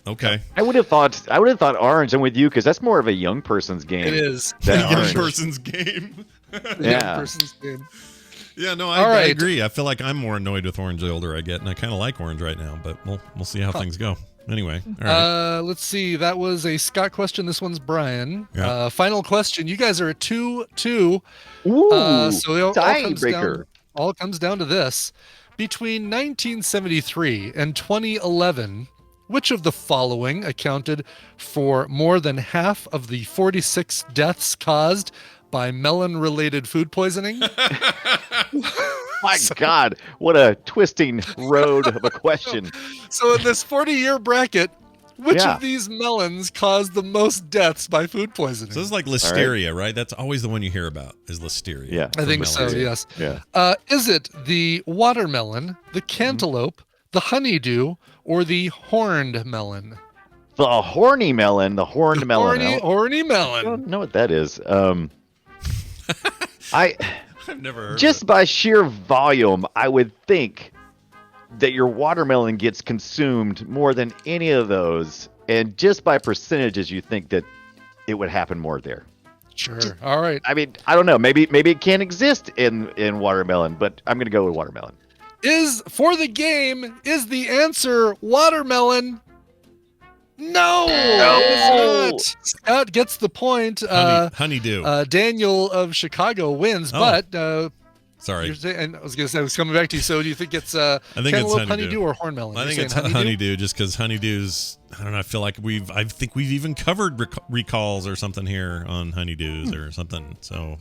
Okay. I would have thought orange. I'm with you because that's more of a young person's game. It is. than Young orange. person's game. The Yeah. young person's game. Yeah, no, All I right. agree. I feel like I'm more annoyed with orange the older I get, and I kind of like orange right now. But we'll see how things go. Anyway, all right. Let's see. That was a Scott question. This one's Brian. Yeah. Final question. You guys are at 2-2. Ooh, So it tiebreaker. all comes down to this. Between 1973 and 2011, which of the following accounted for more than half of the 46 deaths caused by melon-related food poisoning? My God, what a twisting road of a question. So in this 40-year bracket, which Yeah. of these melons caused the most deaths by food poisoning? So this is like listeria, right? That's always the one you hear about is listeria. Yeah. I think melons. so, yes. Yeah. Is it the watermelon, the cantaloupe, the honeydew, or the horned melon? The horny melon, the horned melon. Horny I melon. don't know what that is. I've never heard Just of by sheer volume, I would think that your watermelon gets consumed more than any of those, and just by percentages, you think that it would happen more there. Sure. All right. I mean, I don't know. Maybe it can't exist in watermelon, but I'm gonna go with watermelon. Is the answer watermelon? No, it is not. Scott gets the point. honeydew. Daniel of Chicago wins, Oh. but Sorry. you're saying, and I was gonna say I was coming back to you. So do you think it's think it's cantaloupe, honeydew. or horn melon? I You're think saying it's honeydew just because honeydews, I don't know, I feel like I think we've even covered recalls or something here on honeydews or something. So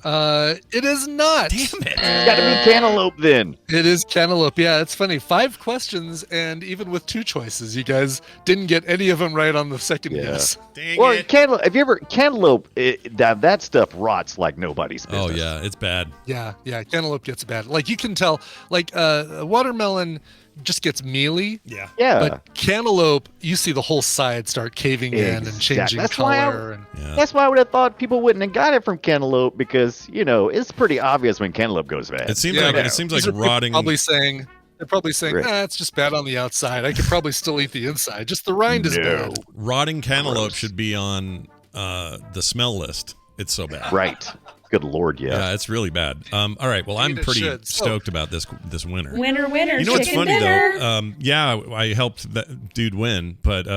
It is not. damn it. It's got to be cantaloupe then. It is cantaloupe. Yeah, it's funny. 5 questions, and even with 2 choices, you guys didn't get any of them right on the second Yeah. guess. Dang Well, it. cantaloupe. Have you ever cantaloupe? That stuff rots like nobody's business. Oh yeah, it's bad. Yeah, cantaloupe gets bad. Like you can tell, like watermelon just gets mealy. Yeah. Yeah. But cantaloupe, you see the whole side start caving in and Exact- changing that's why color. And Yeah. That's why I would have thought people wouldn't have got it from cantaloupe because it's pretty obvious when cantaloupe goes bad. It seems Yeah, like yeah. it seems like These are people rotting. they're probably saying, Right. it's just bad on the outside. I could probably still eat the inside. Just the rind is No. bad. Rotting cantaloupe Gross. should be on the smell list. It's so bad. Right. Good Lord, yeah. Yeah, it's really bad. All right. Well, I'm Indeed it pretty should. So- stoked about this winner. Winner, winner, You know what's chicken funny dinner. though? Yeah, I helped that dude win, but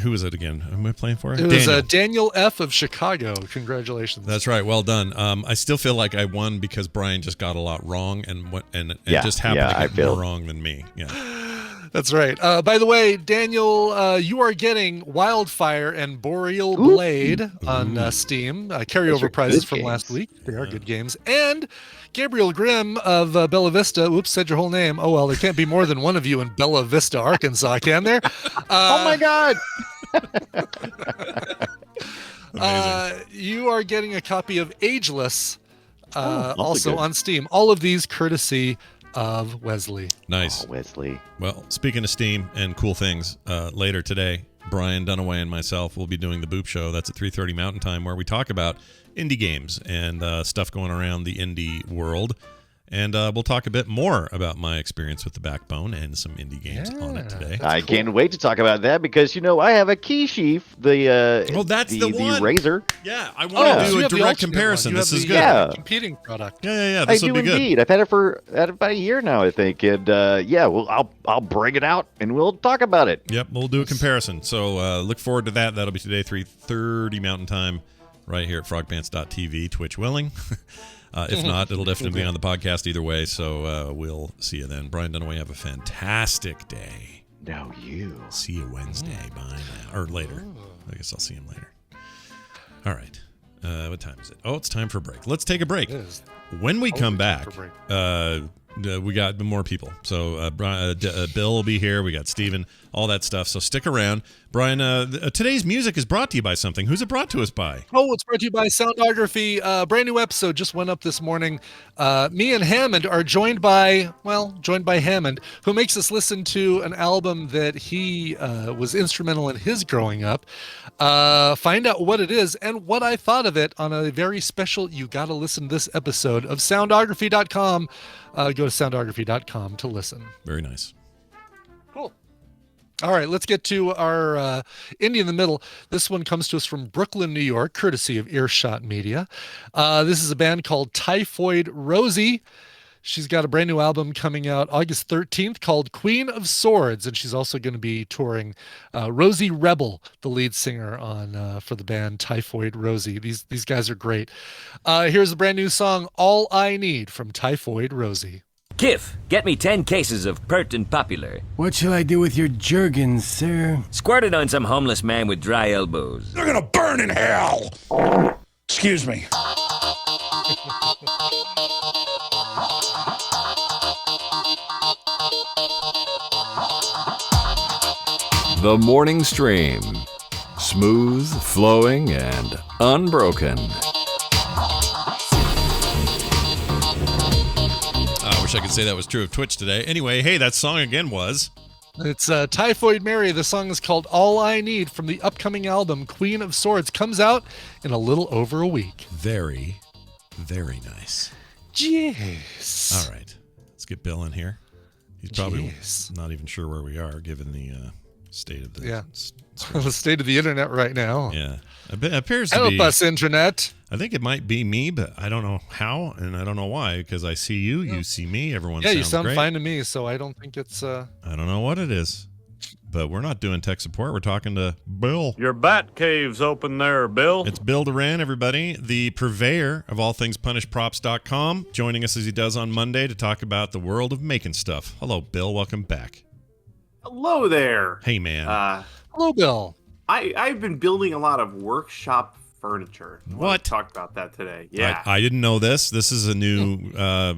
who was it again? Who am I playing for? It was Daniel. Daniel F. of Chicago. Congratulations. That's right. Well done. I still feel like I won because Brian just got a lot wrong and Yeah, just happened yeah, to I get feel- more wrong than me. Yeah. That's right. By the way, Daniel, you are getting Wildfire and Boreal Blade on Steam. Those are Carryover prizes good from games. last week. They are good games. And Gabriel Grimm of Bella Vista. Oops, said your whole name. Oh, well, there can't be more than one of you in Bella Vista, Arkansas, can there? Oh my God. You are getting a copy of Ageless, also good. on Steam. All of these courtesy of Wesley. Nice. Oh, Wesley. Well, speaking of Steam and cool things, later today, Brian Dunaway and myself will be doing the Boop Show. That's at 3:30 Mountain Time, where we talk about indie games and stuff going around the indie world. And we'll talk a bit more about my experience with the Backbone and some indie games on it today. I can't wait to talk about that because, I have a key sheaf, that's the one. Razor. Yeah, I want to so do you a have the direct ultimate comparison. one. You This have is the, good. Yeah. competing product. Yeah. I This will do be good. indeed. I've had it for about a year now, I think. And, I'll bring it out and we'll talk about it. Yep, we'll do a comparison. So look forward to that. That'll be today, 3:30 Mountain Time, right here at frogpants.tv, Twitch willing. If not, it'll definitely be on the podcast either way. So we'll see you then. Brian Dunaway, have a fantastic day. No, you. See you Wednesday. Bye now. Or later. I guess I'll see him later. All right. What time is it? Oh, it's time for a break. Let's take a break. It is. When we come time back, for we got more people. So Bill will be here. We got Steven, all that stuff. So stick around. Brian, today's music is brought to you by something. Who's it brought to us by? Oh, it's brought to you by Soundography. Brand new episode just went up this morning. Me and Hammond are joined by Hammond, who makes us listen to an album that he was instrumental in his growing up. Find out what it is and what I thought of it on a very special You Gotta Listen to This episode of Soundography.com. Go to Soundography.com to listen. Very nice. Cool. All right, let's get to our Indie in the Middle. This one comes to us from Brooklyn, New York, courtesy of Earshot Media. This is a band called Typhoid Rosie. She's got a brand new album coming out August 13th called Queen of Swords, and she's also going to be touring Rosie Rebel, the lead singer on for the band Typhoid Rosie. These guys are great. Here's a brand new song, All I Need, from Typhoid Rosie. Kiff, get me 10 cases of Pert and Popular. What shall I do with your Jergens, sir? Squirt it on some homeless man with dry elbows. They're gonna burn in hell! Excuse me. The Morning Stream. Smooth, flowing, and unbroken. I wish I could say that was true of Twitch today. Anyway, hey, that song again was... It's Typhoid Mary. The song is called All I Need from the upcoming album Queen of Swords. Comes out in a little over a week. Very, very nice. Yes. All right. Let's get Bill in here. He's probably not even sure where we are, given the state of the... Yeah. The state of the internet right now. Yeah. It appears to Help be... us, internet. I think it might be me, but I don't know how, and I don't know why, because I see you, you see me, everyone sounds you sound great. fine to me, so I don't think it's... I don't know what it is, but we're not doing tech support. We're talking to Bill. Your bat cave's open there, Bill. It's Bill Duran, everybody, the purveyor of all things punishprops.com, joining us as he does on Monday to talk about the world of making stuff. Hello, Bill. Welcome back. Hello there. Hey, man. Hello, Bill. I've been building a lot of workshop furniture. What? Talked about that today. Yeah. I didn't know this. This is a new,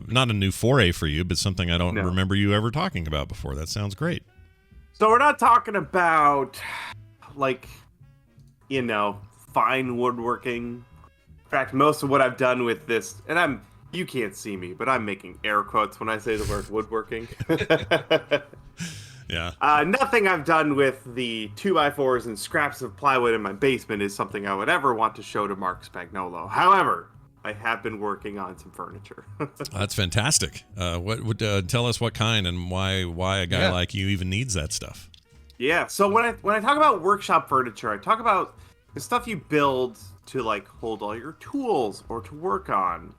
not a new foray for you, but something I don't remember you ever talking about before. That sounds great. So we're not talking about, fine woodworking. In fact, most of what I've done with this, and you can't see me, but I'm making air quotes when I say the word woodworking. Yeah. Nothing I've done with the 2x4s and scraps of plywood in my basement is something I would ever want to show to Mark Spagnolo. However, I have been working on some furniture. That's fantastic. What would tell us what kind and why a guy like you even needs that stuff? Yeah. So when I talk about workshop furniture, I talk about the stuff you build to hold all your tools or to work on,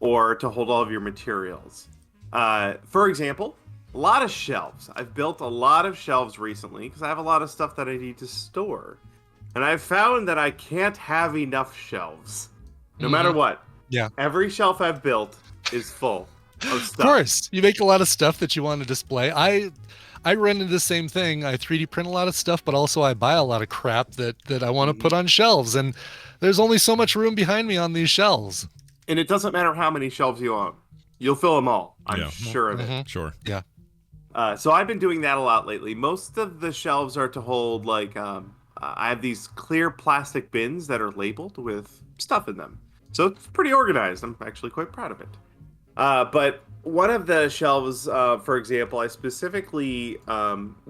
or to hold all of your materials. For example, a lot of shelves. I've built a lot of shelves recently because I have a lot of stuff that I need to store. And I've found that I can't have enough shelves. No matter what. Yeah. Every shelf I've built is full of stuff. Of course. You make a lot of stuff that you want to display. I run into the same thing. I 3D print a lot of stuff, but also I buy a lot of crap that I want to put on shelves. And there's only so much room behind me on these shelves. And it doesn't matter how many shelves you own. You'll fill them all. I'm sure of it. Sure. Yeah. So I've been doing that a lot lately. Most of the shelves are to hold I have these clear plastic bins that are labeled with stuff in them. So it's pretty organized. I'm actually quite proud of it. But one of the shelves, for example, I specifically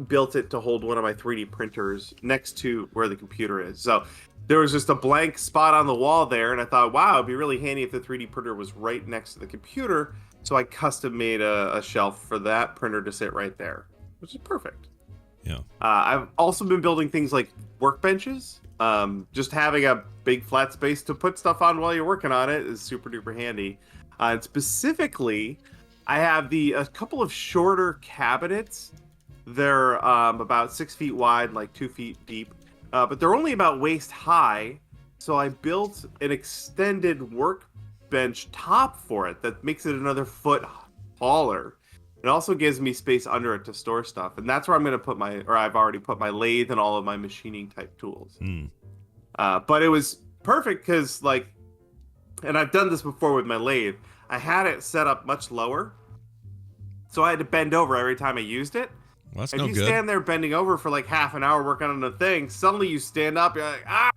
built it to hold one of my 3D printers next to where the computer is. So there was just a blank spot on the wall there, and I thought, wow, it'd be really handy if the 3D printer was right next to the computer. So I custom made a shelf for that printer to sit right there, which is perfect. Yeah. I've also been building things like workbenches. Just having a big flat space to put stuff on while you're working on it is super duper handy. And specifically, I have a couple of shorter cabinets. They're about 6 feet wide, like 2 feet deep, but they're only about waist high. So I built an extended workbench top for it that makes it another foot taller. It also gives me space under it to store stuff, and that's where I'm going to put I've already put my lathe and all of my machining type tools. But it was perfect because, and I've done this before with my lathe, I had it set up much lower, so I had to bend over every time I used it. Well, that's if no you good. stand there bending over for like half an hour working on the thing, suddenly you stand up, you're like, that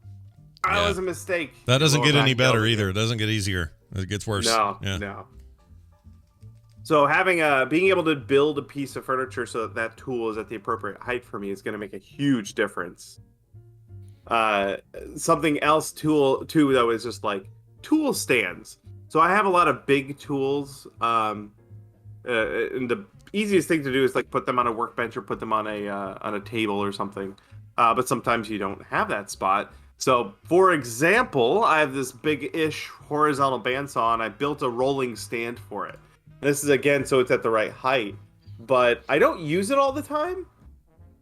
was a mistake. That doesn't get any better either. It doesn't get easier. It gets worse. No. So being able to build a piece of furniture so that tool is at the appropriate height for me is going to make a huge difference. Something else too though is just like tool stands. So I have a lot of big tools, and the easiest thing to do is like put them on a workbench or put them on a table or something. But sometimes you don't have that spot. So, for example, I have this big-ish horizontal bandsaw, and I built a rolling stand for it. This is, again, so it's at the right height, but I don't use it all the time.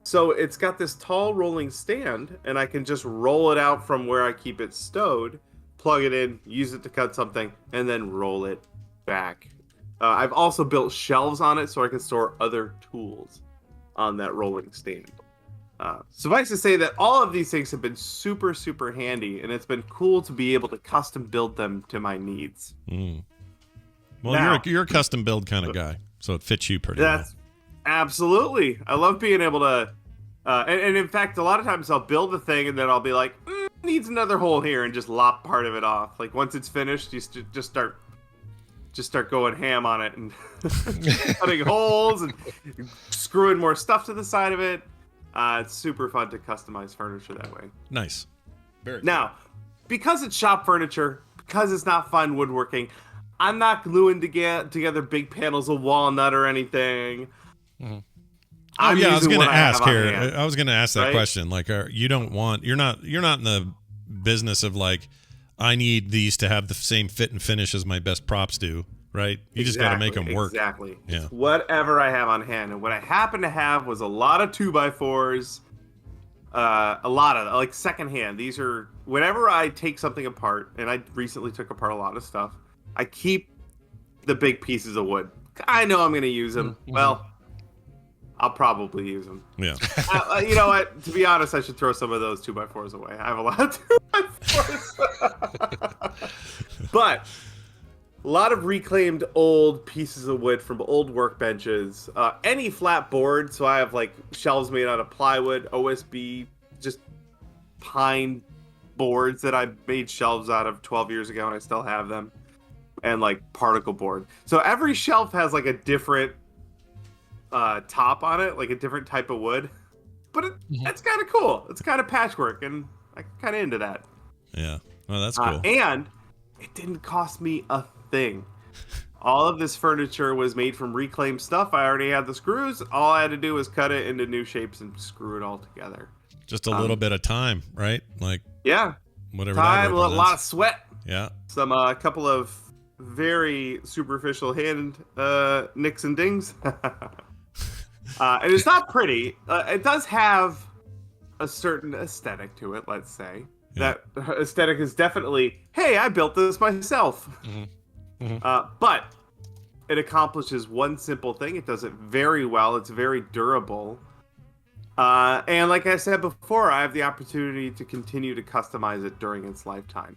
So it's got this tall rolling stand, and I can just roll it out from where I keep it stowed, plug it in, use it to cut something, and then roll it back. I've also built shelves on it so I can store other tools on that rolling stand. Suffice to say that all of these things have been super, super handy, and it's been cool to be able to custom build them to my needs. Well, now, you're a custom build kind of guy, so it fits you pretty well. Absolutely. I love being able to, and in fact, a lot of times I'll build the thing and then I'll be like, needs another hole here, and just lop part of it off. Like once it's finished, you just start going ham on it and cutting holes and screwing more stuff to the side of it. It's super fun to customize furniture that way. Nice. Very cool. Now, because it's shop furniture, because it's not fine woodworking, I'm not gluing together big panels of walnut or anything. Mm-hmm. I was going to ask here. I was going to ask that question. Like, you're not in the business of like, I need these to have the same fit and finish as my best props do, right? You just got to make them work. Exactly. Yeah. It's whatever I have on hand, and what I happen to have was a lot of 2x4s. A lot of like secondhand. These are whenever I take something apart, and I recently took apart a lot of stuff. I keep the big pieces of wood. I know I'm going to use them. Mm-hmm. Well, I'll probably use them. Yeah. You know what? To be honest, I should throw some of those 2x4s away. I have a lot of 2x4s. But a lot of reclaimed old pieces of wood from old workbenches. Any flat board. So I have like shelves made out of plywood, OSB, just pine boards that I made shelves out of 12 years ago, and I still have them. And like particle board. So every shelf has like a different top on it, like a different type of wood. But it's kind of cool. It's kind of patchwork, and I'm kind of into that. Yeah. Well, that's cool. And it didn't cost me a thing. All of this furniture was made from reclaimed stuff. I already had the screws. All I had to do was cut it into new shapes and screw it all together. Just a little bit of time, right? Like whatever. Time, a lot of sweat. Yeah. Some couple of very superficial hand nicks and dings. And it's not pretty. It does have a certain aesthetic to it, let's say. Yeah. That aesthetic is definitely, hey, I built this myself. Mm-hmm. Mm-hmm. But it accomplishes one simple thing. It does it very well. It's very durable. And like I said before, I have the opportunity to continue to customize it during its lifetime.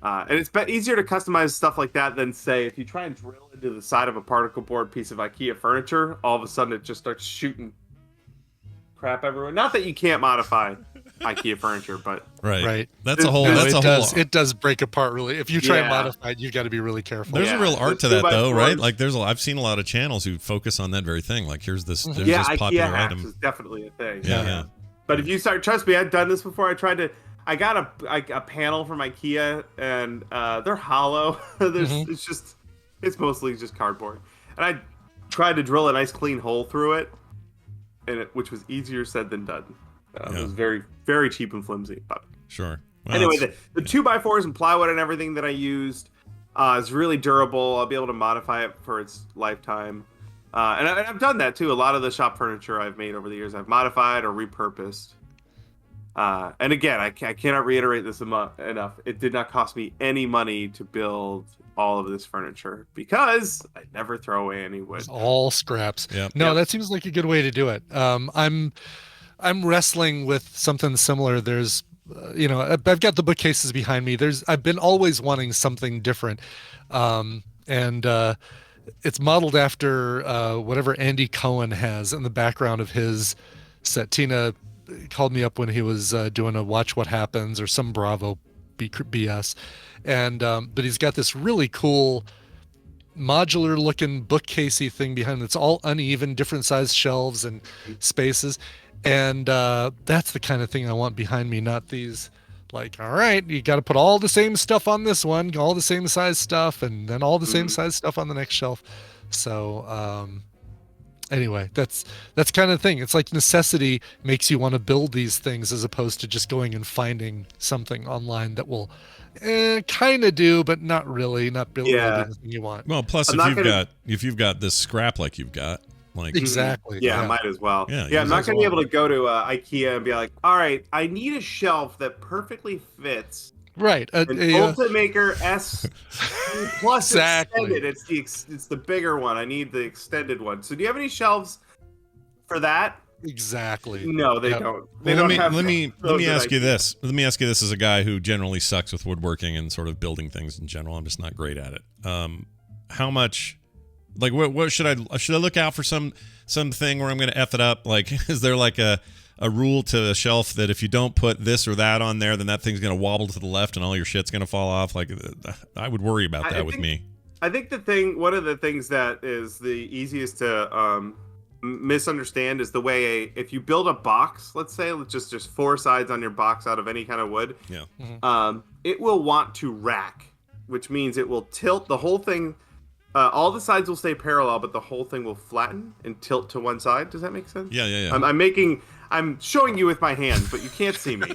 And it's easier to customize stuff like that than, say, if you try and drill into the side of a particle board piece of IKEA furniture, all of a sudden it just starts shooting crap everywhere. Not that you can't modify IKEA furniture, but Right. That's a whole. That's a whole. It does break apart really. If you try and modify it, you've got to be really careful. There's a real art to that, though, right? Like, I've seen a lot of channels who focus on that very thing. Like, here's this. There's this IKEA popular hacks item. is definitely a thing. Yeah. But if you start, trust me, I've done this before. I got a panel from IKEA, and they're hollow. It's mostly just cardboard, and I tried to drill a nice clean hole through it, which was easier said than done. It was very, very cheap and flimsy. But sure. Well, anyway, the 2x4s and plywood and everything that I used is really durable. I'll be able to modify it for its lifetime. And I've done that too. A lot of the shop furniture I've made over the years, I've modified or repurposed. And again, I cannot reiterate this enough. It did not cost me any money to build all of this furniture because I never throw away any wood. It's all scraps. Yep. That seems like a good way to do it. I'm wrestling with something similar. There's, I've got the bookcases behind me. I've been always wanting something different. It's modeled after whatever Andy Cohen has in the background of his set. Tina called me up when he was doing a Watch What Happens or some Bravo BS, and but he's got this really cool modular looking bookcasey thing behind him. It's all uneven, different size shelves and spaces, and that's the kind of thing I want behind me, not these like, all right, you got to put all the same stuff on this one, all the same size stuff, and then all the same size stuff on the next shelf. So anyway, that's kind of the thing. It's like necessity makes you want to build these things as opposed to just going and finding something online that will kind of do, but not really do the thing you want. Well, plus if you've got this scrap like you've got, like exactly, yeah, might as well. Yeah, I'm not gonna be able to go to IKEA and be like, all right, I need a shelf that perfectly fits. Right, an Ultimaker S plus exactly. Extended. It's the bigger one. I need the extended one. So do you have any shelves for that? Exactly. No, they don't. Let me ask you this. Let me ask you this as a guy who generally sucks with woodworking and sort of building things in general. I'm just not great at it. How much? Like, what should I look out for? Something where I'm going to F it up? Like, is there like a rule to a shelf that if you don't put this or that on there, then that thing's going to wobble to the left and all your shit's going to fall off? Like, I would worry about that with me. I think one of the things that is the easiest to misunderstand is the way if you build a box, let's say, just four sides on your box out of any kind of wood, it will want to rack, which means it will tilt the whole thing. All the sides will stay parallel, but the whole thing will flatten and tilt to one side. Does that make sense? Yeah. I'm showing you with my hands, but you can't see me.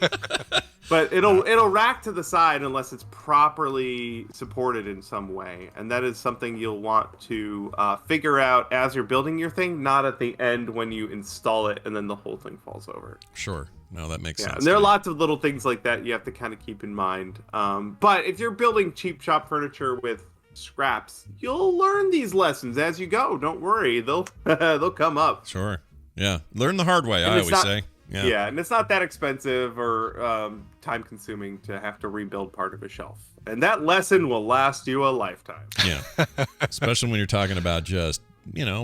But it'll rack to the side unless it's properly supported in some way, and that is something you'll want to figure out as you're building your thing, not at the end when you install it and then the whole thing falls over. Sure. No, that makes sense. And there are lots of little things like that you have to kind of keep in mind. But if you're building cheap shop furniture with scraps, you'll learn these lessons as you go. Don't worry, they'll come up. Sure. Yeah, learn the hard way. I always say. Yeah, and it's not that expensive or time consuming to have to rebuild part of a shelf, and that lesson will last you a lifetime. Yeah, especially when you're talking about just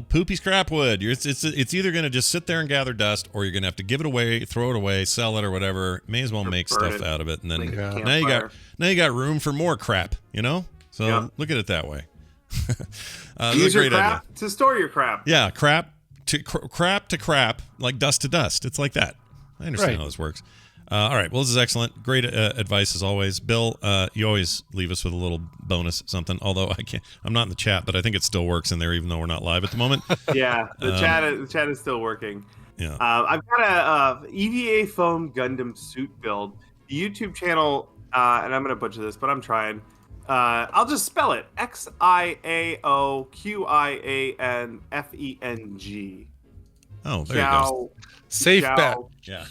poopy scrap wood. It's either going to just sit there and gather dust, or you're going to have to give it away, throw it away, sell it, or whatever. May as well make stuff out of it, and then now you got room for more crap. So look at it that way. Use your crap to store your crap. Yeah, crap to crap, like dust to dust. It's like that. I understand how this works. All right. Well, this is excellent. Great advice as always. Bill, you always leave us with a little bonus something. Although I'm not in the chat, but I think it still works in there, even though we're not live at the moment. Yeah, the chat is still working. Yeah. I've got a EVA foam Gundam suit build. The YouTube channel, and I'm going to butcher this, but I'm trying. I'll just spell it. XIAOQIANFENG. Oh, there you go. Safe bet. Yeah.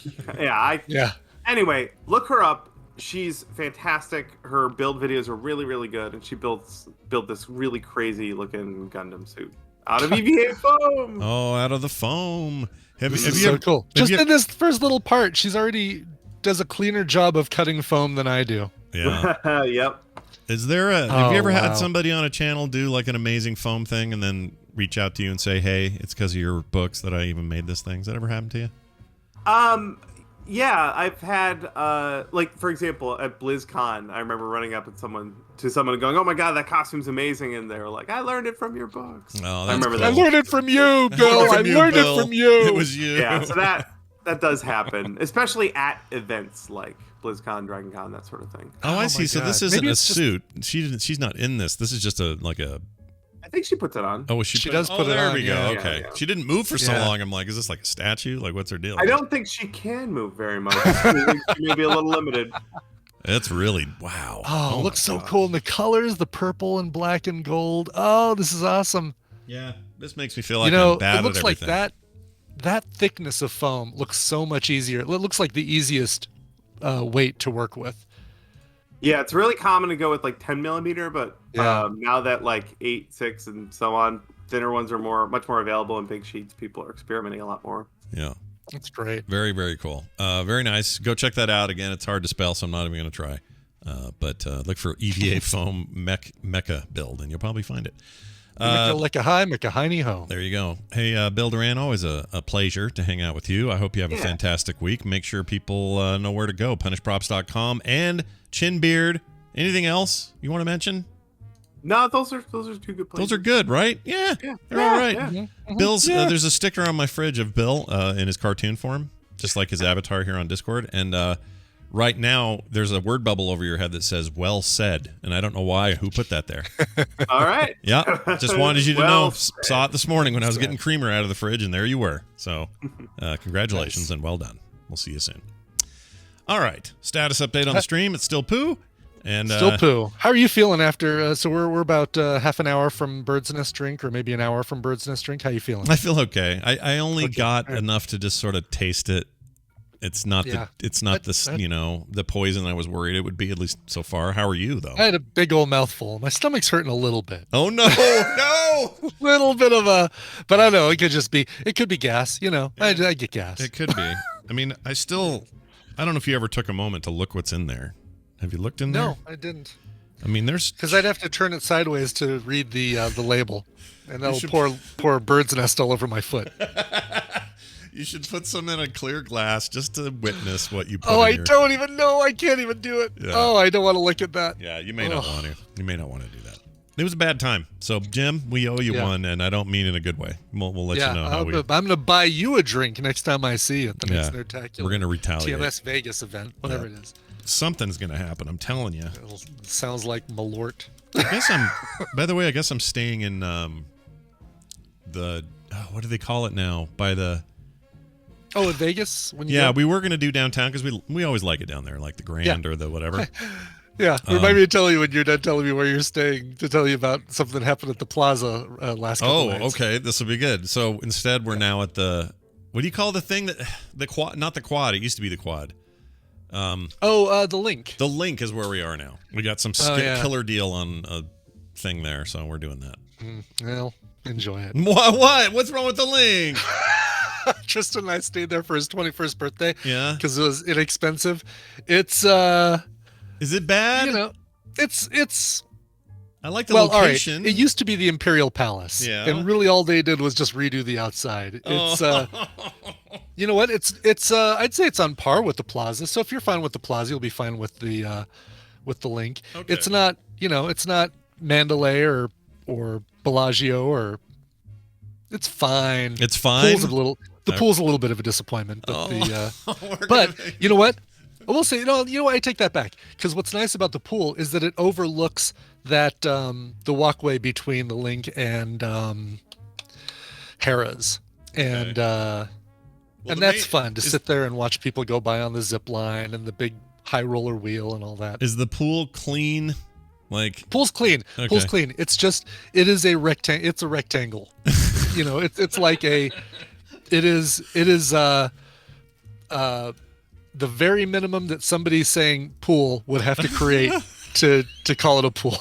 Anyway, look her up. She's fantastic. Her build videos are really, really good, and she built this really crazy looking Gundam suit out of EVA foam. Oh, out of the foam. So cool. Just in this first little part, she's already does a cleaner job of cutting foam than I do. Yeah. Yep. Is there have you ever had somebody on a channel do like an amazing foam thing and then reach out to you and say, hey, it's because of your books that I even made this thing? Has that ever happened to you? Yeah, I've had like for example at BlizzCon, I remember running up at someone and going, "Oh my god, that costume's amazing!" And they were like, "I learned it from your books." Oh, I remember I that. learned it from you, Bill. I learned it from you. It was you. Yeah, so that does happen, especially at events like BlizzCon, DragonCon, that sort of thing. Oh, I see. So this isn't Maybe a it's just- suit. She's not in this. This is just a. I think she puts it on. Oh, She does put it there on, we go. yeah. Okay. Yeah. She didn't move for so Yeah. long. I'm like, is this like a statue? Like, what's her deal? I don't think she can move very much. She may be a little limited. That's really wow. Oh, it looks my so gosh. cool. And the colors, the purple and black and gold. Oh, this is awesome. Yeah, this makes me feel like You know, I'm bad it looks at like everything. that thickness of foam looks so much easier. It looks like the easiest weight to work with. Yeah, it's really common to go with like 10 millimeter, but Yeah. now that like 8, 6, and so on, thinner ones are much more available in big sheets. People are experimenting a lot more. Yeah. That's great. Very, very cool. Very nice. Go check that out. Again, it's hard to spell, so I'm not even going to try. But look for EVA foam mecha build, and you'll probably find it. Like a high, make a hiney ho. There you go. Hey, Bill Duran, always a pleasure to hang out with you. I hope you have a fantastic week. Make sure people know where to go. punishprops.com and Chinbeard. Anything else you want to mention? No, those are two good places. Those are good, right? Yeah. They're all right. Bill's there's a sticker on my fridge of Bill in his cartoon form, just like his avatar here on Discord. And right now, there's a word bubble over your head that says "well said," and I don't know why. Who put that there? All right. Yeah, just wanted you to Well know. said. Saw it this morning when I was getting creamer out of the fridge, and there you were. So, congratulations and well done. We'll see you soon. All right, status update on the stream. It's still poo. And Still poo. How are you feeling after? So we're about half an hour from Bird's Nest Drink, or maybe an hour from Bird's Nest Drink. How you feeling? I feel okay. I only got enough to just sort of taste it. It's not the poison I was worried it would be, at least so far. How are you though? I had a big old mouthful. My stomach's hurting a little bit. Oh no, no! Little bit of a, but I know it could be gas. You know, I get gas. It could be. I mean, I don't know if you ever took a moment to look what's in there. Have you looked in there? No, I didn't. I mean, there's because I'd have to turn it sideways to read the label, and that'll pour Bird's Nest all over my foot. You should put some in a clear glass just to witness what you put Oh, in I your... don't even know. I can't even do it. Yeah. Oh, I don't want to look at that. Yeah, you may not want to. You may not want to do that. It was a bad time. So, Jim, we owe you one, and I don't mean in a good way. We'll let you know how I'm going to buy you a drink next time I see you at the next Nerdtacular. We're going to retaliate. TMS Vegas event, whatever it is. Something's going to happen. I'm telling you. It sounds like Malort. By the way, I guess I'm staying in what do they call it now? By the... Oh, in Vegas? We were going to do downtown because we always like it down there, like the Grand or the whatever. Yeah, remind me to tell you when you're done telling me where you're staying, to tell you about something that happened at the plaza last couple nights. Okay, this will be good. So instead, we're now at the... What do you call the thing that... The quad? Not the quad. It used to be the quad. The Link. The Link is where we are now. We got some killer deal on a thing there, so we're doing that. Well, enjoy it. What? What's wrong with the Link? Tristan and I stayed there for his 21st birthday. Yeah. Because it was inexpensive. It's Is it bad? You know, it's I like the location. All right. It used to be the Imperial Palace. Yeah. And really all they did was just redo the outside. It's you know what? It's I'd say it's on par with the Plaza. So if you're fine with the Plaza, you'll be fine with the Link. Okay. It's not, it's not Mandalay or Bellagio or it's fine. It's fine. The pool's a little bit of a disappointment, but but you know what? I will say, you know what? I take that back, because what's nice about the pool is that it overlooks that the walkway between the Link and Harrah's, and that's fun to sit there and watch people go by on the zip line and the big high roller wheel and all that. Is the pool clean? Pool's clean. Okay. Pool's clean. It's just it's a rectangle. It's like it is the very minimum that somebody saying pool would have to create to call it a pool.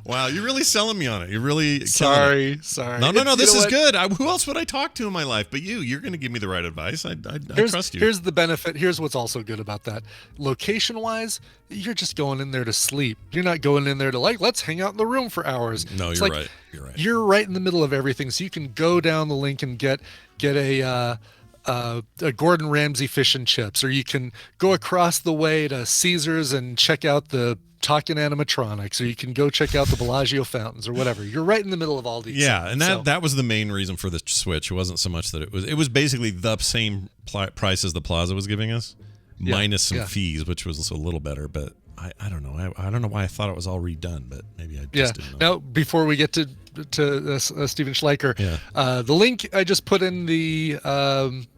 Wow, you're really selling me on it. You're really sorry. No. This is good. Who else would I talk to in my life but you? You're going to give me the right advice. I trust you. Here's the benefit. Here's what's also good about that. Location-wise, you're just going in there to sleep. You're not going in there to let's hang out in the room for hours. No, you're right. You're right. You're right in the middle of everything, so you can go down the Link and get a Gordon Ramsay fish and chips, or you can go across the way to Caesars and check out the talking animatronics, or you can go check out the Bellagio fountains or whatever. You're right in the middle of all these. Yeah, things, and that was the main reason for the switch. It wasn't so much that it was basically the same price as the Plaza was giving us, minus some fees, which was a little better. But I don't know. I don't know why I thought it was all redone, but maybe I just didn't know. Now, before we get to Steven Schleicher, the link I just put in the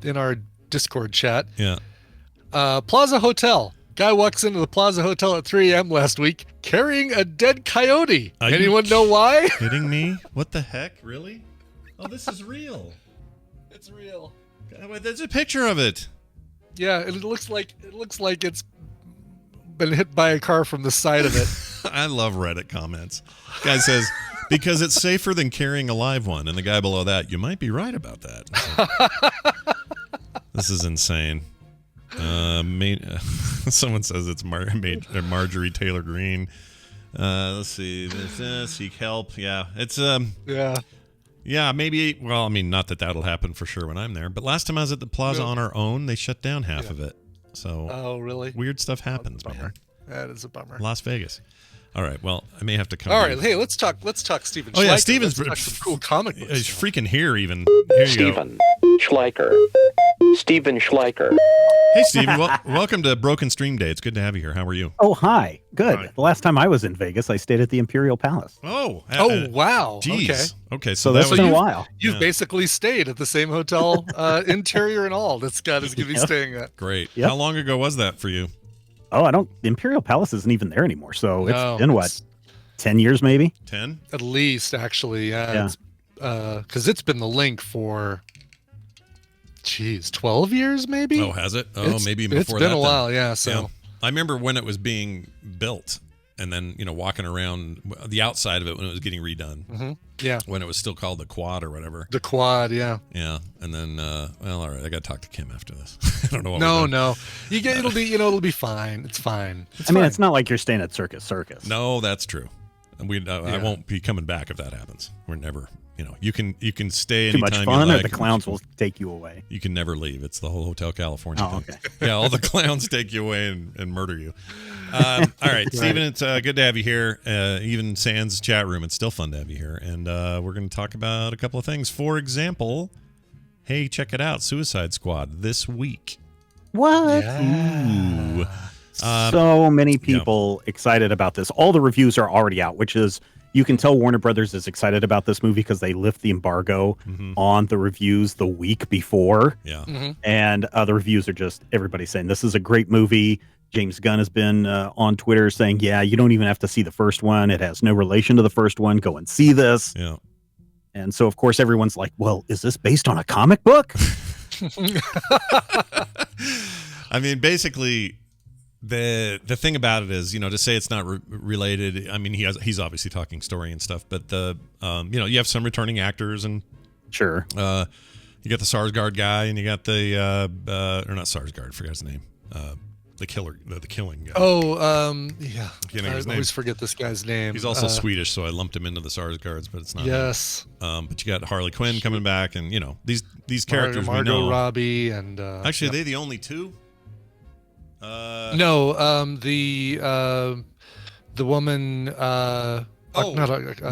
in our Discord chat. Yeah. Plaza Hotel. Guy walks into the Plaza Hotel at 3 a.m. last week carrying a dead coyote. Anyone know why? Kidding me? What the heck? Really? Oh, this is real. It's real. There's a picture of it. Yeah, it looks like it's been hit by a car from the side of it. I love Reddit comments. Guy says, because it's safer than carrying a live one. And the guy below that, you might be right about that. This is insane. Someone says it's Marjorie Taylor Greene. Let's see. Seek help. Yeah, it's yeah, maybe. Well, I mean, not that that'll happen for sure when I'm there. But last time I was at the Plaza on our own, they shut down half of it. So, oh really? Weird stuff happens, man. That is a bummer. Las Vegas. All right. Well, I may have to come. All right. Hey, let's talk Steven Schleicher. Oh yeah, Steven's some cool comic books. He's freaking here even. Here you Steven Schleicher. Steven Schleicher. Hey, Steven. Welcome to Broken Stream Day. It's good to have you here. How are you? Oh, hi. Good. Hi. The last time I was in Vegas, I stayed at the Imperial Palace. Oh, wow. Geez. Okay. So that's been a while. You've basically stayed at the same hotel, interior and all. That Scott is going to be staying at. Great. Yep. How long ago was that for you? Oh, the Imperial Palace isn't even there anymore. So it's been what? 10 years maybe? 10? At least, actually. Yeah. Because it's been the link for 12 years maybe. Oh, has it? Oh, maybe even before that. It's been a while, yeah. So yeah. I remember when it was being built, and then walking around the outside of it when it was getting redone. Mm-hmm. Yeah, when it was still called the Quad or whatever. The Quad, yeah. Yeah, and then well, all right, I got to talk to Kim after this. I don't know. No, it'll be fine. It's fine. I mean, it's not like you're staying at Circus. No, that's true. And I won't be coming back if that happens. We're never. You can stay anytime too much fun, you like. Or the clowns will take you away. You can never leave. It's the whole Hotel California thing. Okay. Yeah, all the clowns take you away and murder you. All right, Steven, it's good to have you here. Even sans chat room, it's still fun to have you here. And we're going to talk about a couple of things. For example, hey, check it out, Suicide Squad this week. What? Yeah. Ooh. So many people excited about this. All the reviews are already out, which is, you can tell Warner Brothers is excited about this movie because they lift the embargo on the reviews the week before. Yeah. Mm-hmm. And the reviews are just everybody saying this is a great movie. James Gunn has been on Twitter saying, yeah, you don't even have to see the first one. It has no relation to the first one. Go and see this. Yeah. And so, of course, everyone's like, well, is this based on a comic book? I mean, basically, the thing about it is, to say it's not related. I mean, he's obviously talking story and stuff, but you have some returning actors and sure. You got the Sarsgaard guy and you got the or not Sarsgaard, I forgot his name. The killer, the killing guy. Oh, yeah. I always forget this guy's name. He's also Swedish, so I lumped him into the Sarsgaards, but it's not. Yes. But you got Harley Quinn coming back, and these characters Margot we know. Robbie and actually, are they the only two? No, the woman. The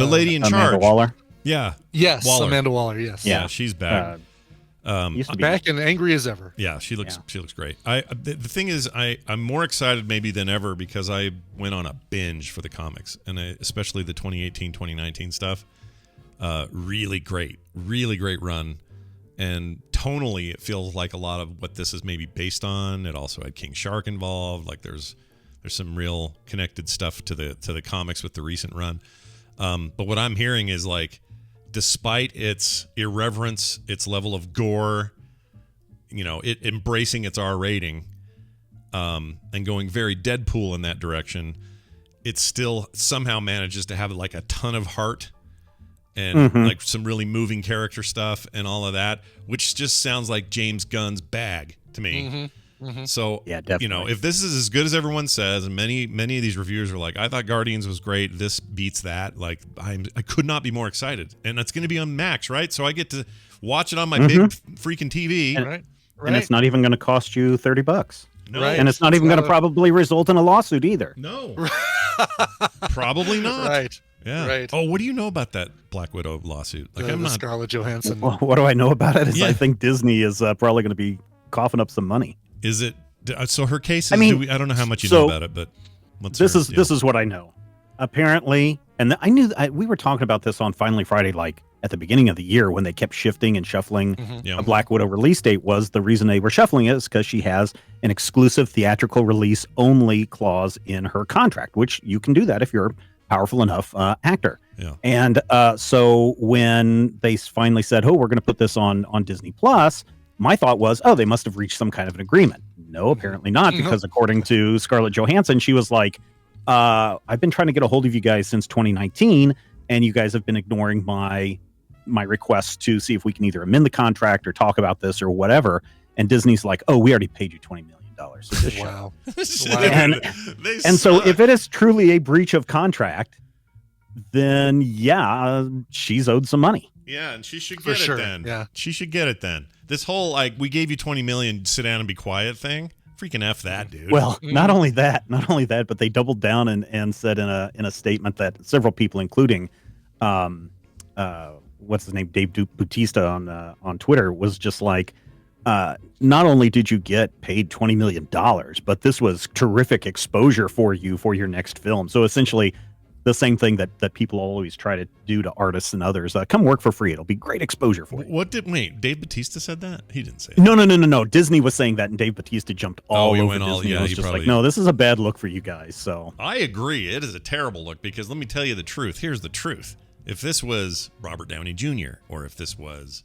lady in charge. Amanda Waller. Yeah. Yes, Waller. Amanda Waller. Yes. Yeah, she's back. Back and angry as ever. Yeah, she looks great. The thing is, I'm more excited maybe than ever because I went on a binge for the comics, and especially the 2018, 2019 stuff. Really great run. And tonally, it feels like a lot of what this is maybe based on. It also had King Shark involved. Like there's some real connected stuff to the comics with the recent run. But what I'm hearing is like, despite its irreverence, its level of gore, it embracing its R rating, and going very Deadpool in that direction, it still somehow manages to have like a ton of heart. And like some really moving character stuff and all of that, which just sounds like James Gunn's bag to me. So, yeah, definitely. If this is as good as everyone says, and many of these reviewers are like, I thought Guardians was great, this beats that. Like, I could not be more excited. And that's going to be on Max, right? So I get to watch it on my big freaking TV. and it's not even going to cost you $30. No. Right. And it's not even going to probably result in a lawsuit either. No. Probably not. Right. Yeah. Right. Oh, what do you know about that Black Widow lawsuit? Like, I'm the not. Scarlett Johansson. Well, what do I know about it? Is I think Disney is probably going to be coughing up some money. Is it? So her case is. I mean, I don't know how much you know about it, but this is what I know. Apparently, and I knew we were talking about this on Finally Friday, like at the beginning of the year when they kept shifting and shuffling a Black Widow release date. Was the reason they were shuffling it is because she has an exclusive theatrical release only clause in her contract, which you can do that if you're a powerful enough actor. Yeah. And so when they finally said, "Oh, we're going to put this on Disney Plus," my thought was, "Oh, they must have reached some kind of an agreement." No, apparently not, because according to Scarlett Johansson, she was like, "I've been trying to get a hold of you guys since 2019, and you guys have been ignoring my requests to see if we can either amend the contract or talk about this or whatever." And Disney's like, "Oh, we already paid you $20 million. So just wow. And so if it is truly a breach of contract, then yeah, she's owed some money. Yeah, and she should get sure. it then. Yeah. She should get it then. This whole like we gave you 20 million, sit down and be quiet thing. Freaking F that, dude. Well, not only that, but they doubled down and said in a statement that several people, including what's his name, Dave Bautista on Twitter, was just like, not only did you get paid $20 million, but this was terrific exposure for you for your next film. So essentially the same thing that people always try to do to artists and others. Come work for free. It'll be great exposure for you. Dave Bautista said that? He didn't say that. No. Disney was saying that, and Dave Bautista jumped all over Disney. Yeah, was just like, no, this is a bad look for you guys. So I agree. It is a terrible look because let me tell you the truth. Here's the truth. If this was Robert Downey Jr. or if this was,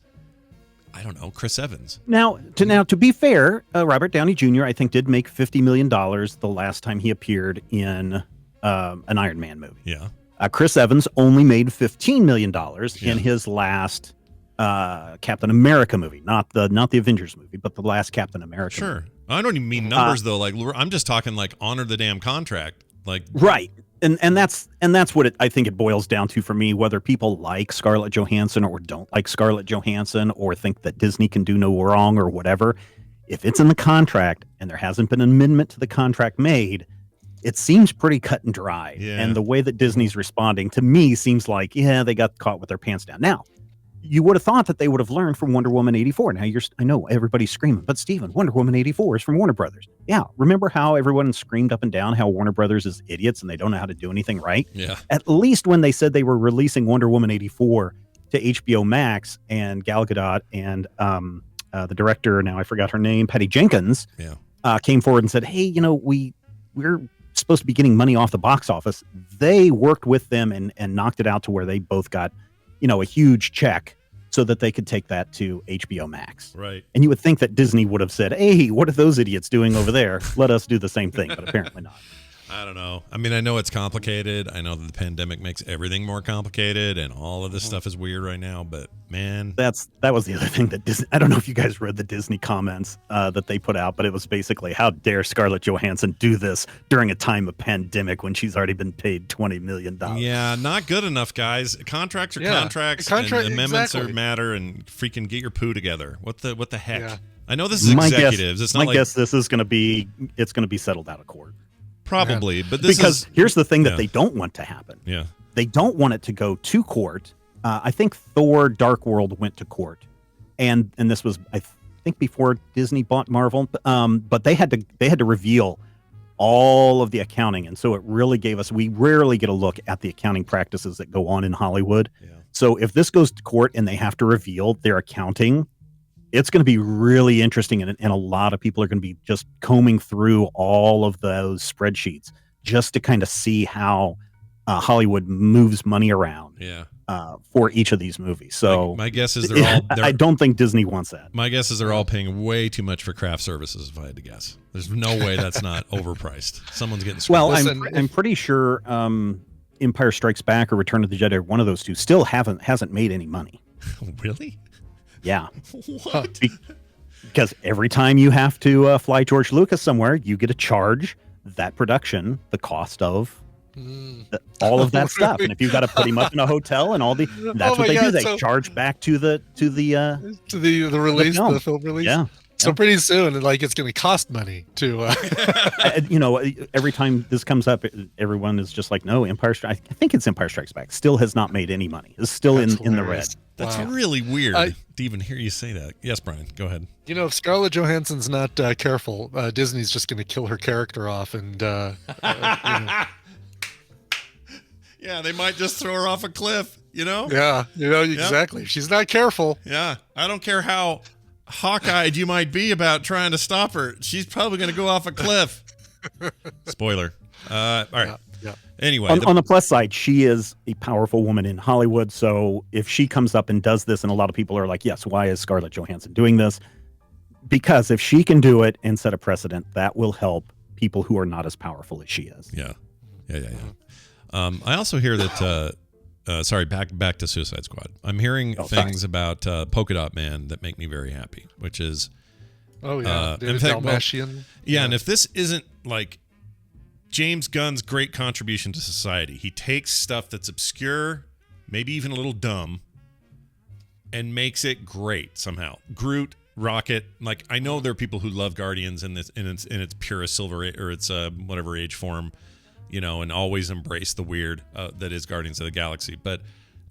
I don't know, Chris Evans. Now, to be fair, Robert Downey Jr. I think did make $50 million the last time he appeared in an Iron Man movie. Yeah. Chris Evans only made $15 million in his last Captain America movie, not the Avengers movie, but the last Captain America. Sure. Movie. I don't even mean numbers though. Like I'm just talking like honor the damn contract. Like right. And that's what I think it boils down to for me, whether people like Scarlett Johansson or don't like Scarlett Johansson or think that Disney can do no wrong or whatever. If it's in the contract and there hasn't been an amendment to the contract made, it seems pretty cut and dry. Yeah. And the way that Disney's responding to me seems like, yeah, they got caught with their pants down. Now, you would have thought that they would have learned from Wonder Woman 84. Now, I know everybody's screaming, but Steven, Wonder Woman 84 is from Warner Brothers. Yeah, remember how everyone screamed up and down how Warner Brothers is idiots and they don't know how to do anything right? Yeah. At least when they said they were releasing Wonder Woman 84 to HBO Max and Gal Gadot and the director, now I forgot her name, Patty Jenkins, came forward and said, hey, we're supposed to be getting money off the box office. They worked with them and knocked it out to where they both got a huge check so that they could take that to HBO Max. Right. And you would think that Disney would have said, hey, what are those idiots doing over there? Let us do the same thing, but apparently not. I don't know. I mean, I know it's complicated. I know that the pandemic makes everything more complicated and all of this stuff is weird right now, but man. That was the other thing that Disney, I don't know if you guys read the Disney comments that they put out, but it was basically, how dare Scarlett Johansson do this during a time of pandemic when she's already been paid $20 million? Yeah, not good enough, guys. Contracts are contracts and amendments are matter and freaking get your poo together. What the heck? Yeah. I know this is executives. It's not my guess this is going to be settled out of court. Probably, but this because here's the thing that they don't want to happen. Yeah, they don't want it to go to court. I think Thor: Dark World went to court, and this was I think before Disney bought Marvel. But they had to reveal all of the accounting, and so it really gave us. We rarely get a look at the accounting practices that go on in Hollywood. Yeah. So if this goes to court and they have to reveal their accounting, it's going to be really interesting, and a lot of people are going to be just combing through all of those spreadsheets just to kind of see how Hollywood moves money around for each of these movies. So my guess is they're all. I don't think Disney wants that. My guess is they're all paying way too much for craft services. If I had to guess, there's no way that's not overpriced. Someone's getting screwed. Well, I'm pretty sure Empire Strikes Back or Return of the Jedi, one of those two, still hasn't made any money. Really? Yeah. What? Because every time you have to fly George Lucas somewhere, you get to charge that production the cost of all of that stuff. And if you've got to put him up in a hotel and that's what they do. They charge back to the release, the film release. Yeah. So pretty soon, like, it's going to cost money to. Every time this comes up, everyone is just like, no, Empire Strikes. I think it's Empire Strikes Back. Still has not made any money. It's still in the red. That's really weird to even hear you say that. Yes, Brian, go ahead. If Scarlett Johansson's not careful, Disney's just going to kill her character off, and yeah, they might just throw her off a cliff. Yeah, exactly. If she's not careful. Yeah, I don't care how hawk-eyed you might be about trying to stop her. She's probably going to go off a cliff. Spoiler. All right. Yeah. Anyway, on the plus side, she is a powerful woman in Hollywood. So if she comes up and does this, and a lot of people are like, yes, why is Scarlett Johansson doing this? Because if she can do it and set a precedent, that will help people who are not as powerful as she is. Yeah. I also hear that. Sorry, back to Suicide Squad. I'm hearing things about Polka Dot Man that make me very happy, which is David Dalmatian. And if this isn't like James Gunn's great contribution to society, he takes stuff that's obscure, maybe even a little dumb, and makes it great somehow. Groot, Rocket, like, I know there are people who love Guardians in its purest silver or its whatever age form, and always embrace the weird that is Guardians of the Galaxy. But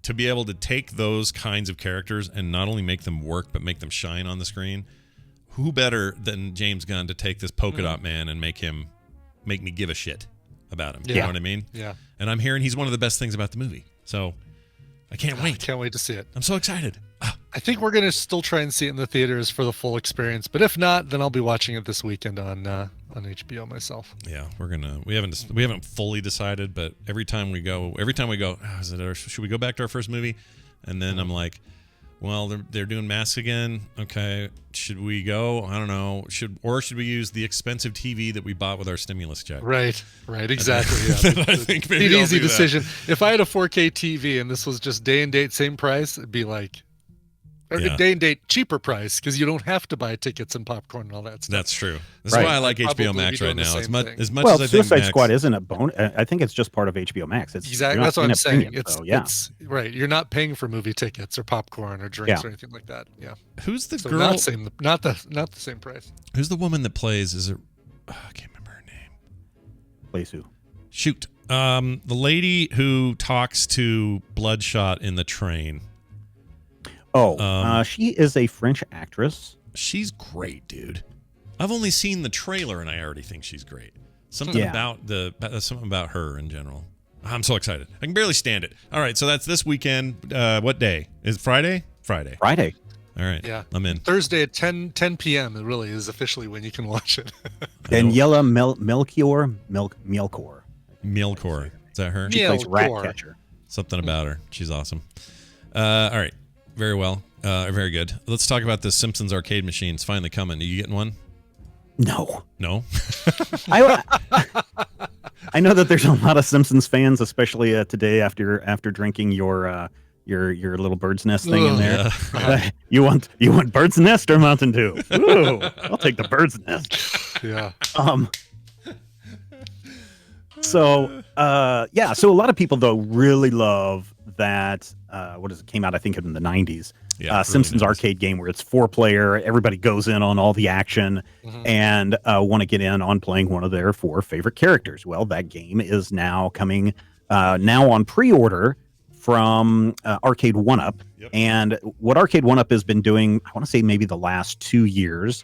to be able to take those kinds of characters and not only make them work, but make them shine on the screen, who better than James Gunn to take this Polka Dot Man and make me give a shit about him? You know what I mean? Yeah. And I'm hearing he's one of the best things about the movie. So I can't wait. Can't wait to see it. I'm so excited. I think we're going to still try and see it in the theaters for the full experience. But if not, then I'll be watching it this weekend on HBO myself. Yeah, we haven't fully decided, but every time we go, should we go back to our first movie? And then I'm like, well, they're doing masks again. Okay, should we go? I don't know. Should we use the expensive TV that we bought with our stimulus check? Right, exactly. Yeah. I think maybe an easy I'll do decision. If I had a 4K TV and this was just day and date same price, it'd be like. Day and date cheaper price because you don't have to buy tickets and popcorn and all that stuff. That's true. That's why I like HBO Max right now. As much as I think Suicide Squad isn't a bonus. I think it's just part of HBO Max. It's exactly that's what I'm saying. Premium, it's right. You're not paying for movie tickets or popcorn or drinks or anything like that. Yeah. Who's the girl? Not the same price. Who's the woman that plays? Is it? I can't remember her name. Plays who? Shoot. The lady who talks to Bloodshot in the train. She is a French actress. She's great, dude. I've only seen the trailer and I already think she's great. Something about her in general. I'm so excited. I can barely stand it. All right, so that's this weekend. What day? Is it Friday? Friday. All right. Yeah. I'm in. Thursday at 10 p.m. It really is officially when you can watch it. Daniela Melchior. Is that her? She plays Ratcatcher. Something about her. She's awesome. All right. Very well. Very good. Let's talk about the Simpsons arcade machine. It's finally coming. Are you getting one? No. I know that there's a lot of Simpsons fans, especially today after drinking your little bird's nest thing in there. Yeah. You want bird's nest or Mountain Dew? Ooh, I'll take the bird's nest. Yeah. So a lot of people though really love that. Came out I think in the 90s. Simpsons arcade game where it's 4-player. Everybody goes in on all the action and want to get in on playing one of their 4 favorite characters. Well, that game is now coming now on pre-order from Arcade 1UP. Yep. And what Arcade 1UP has been doing, I want to say maybe the last 2 years,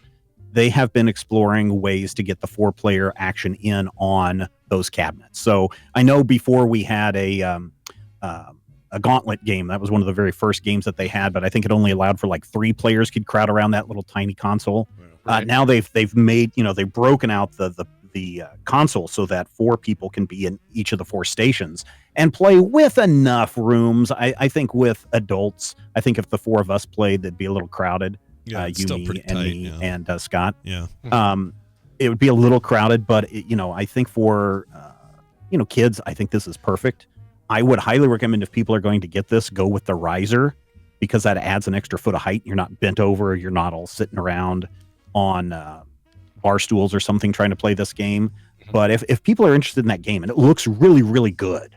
they have been exploring ways to get the 4-player action in on those cabinets. So I know before we had a Gauntlet game. That was one of the very first games that they had, but I think it only allowed for like 3 players could crowd around that little tiny console. Right. Now they've made, they've broken out the console so that 4 people can be in each of the 4 stations and play with enough rooms. I think with adults, I think if the 4 of us played, that'd be a little crowded. Yeah, you, me, and tight, me, and Scott. Yeah. It would be a little crowded, but I think for kids, I think this is perfect. I would highly recommend if people are going to get this, go with the riser because that adds an extra foot of height. You're not bent over. You're not all sitting around on bar stools or something trying to play this game. But if people are interested in that game, and it looks really, really good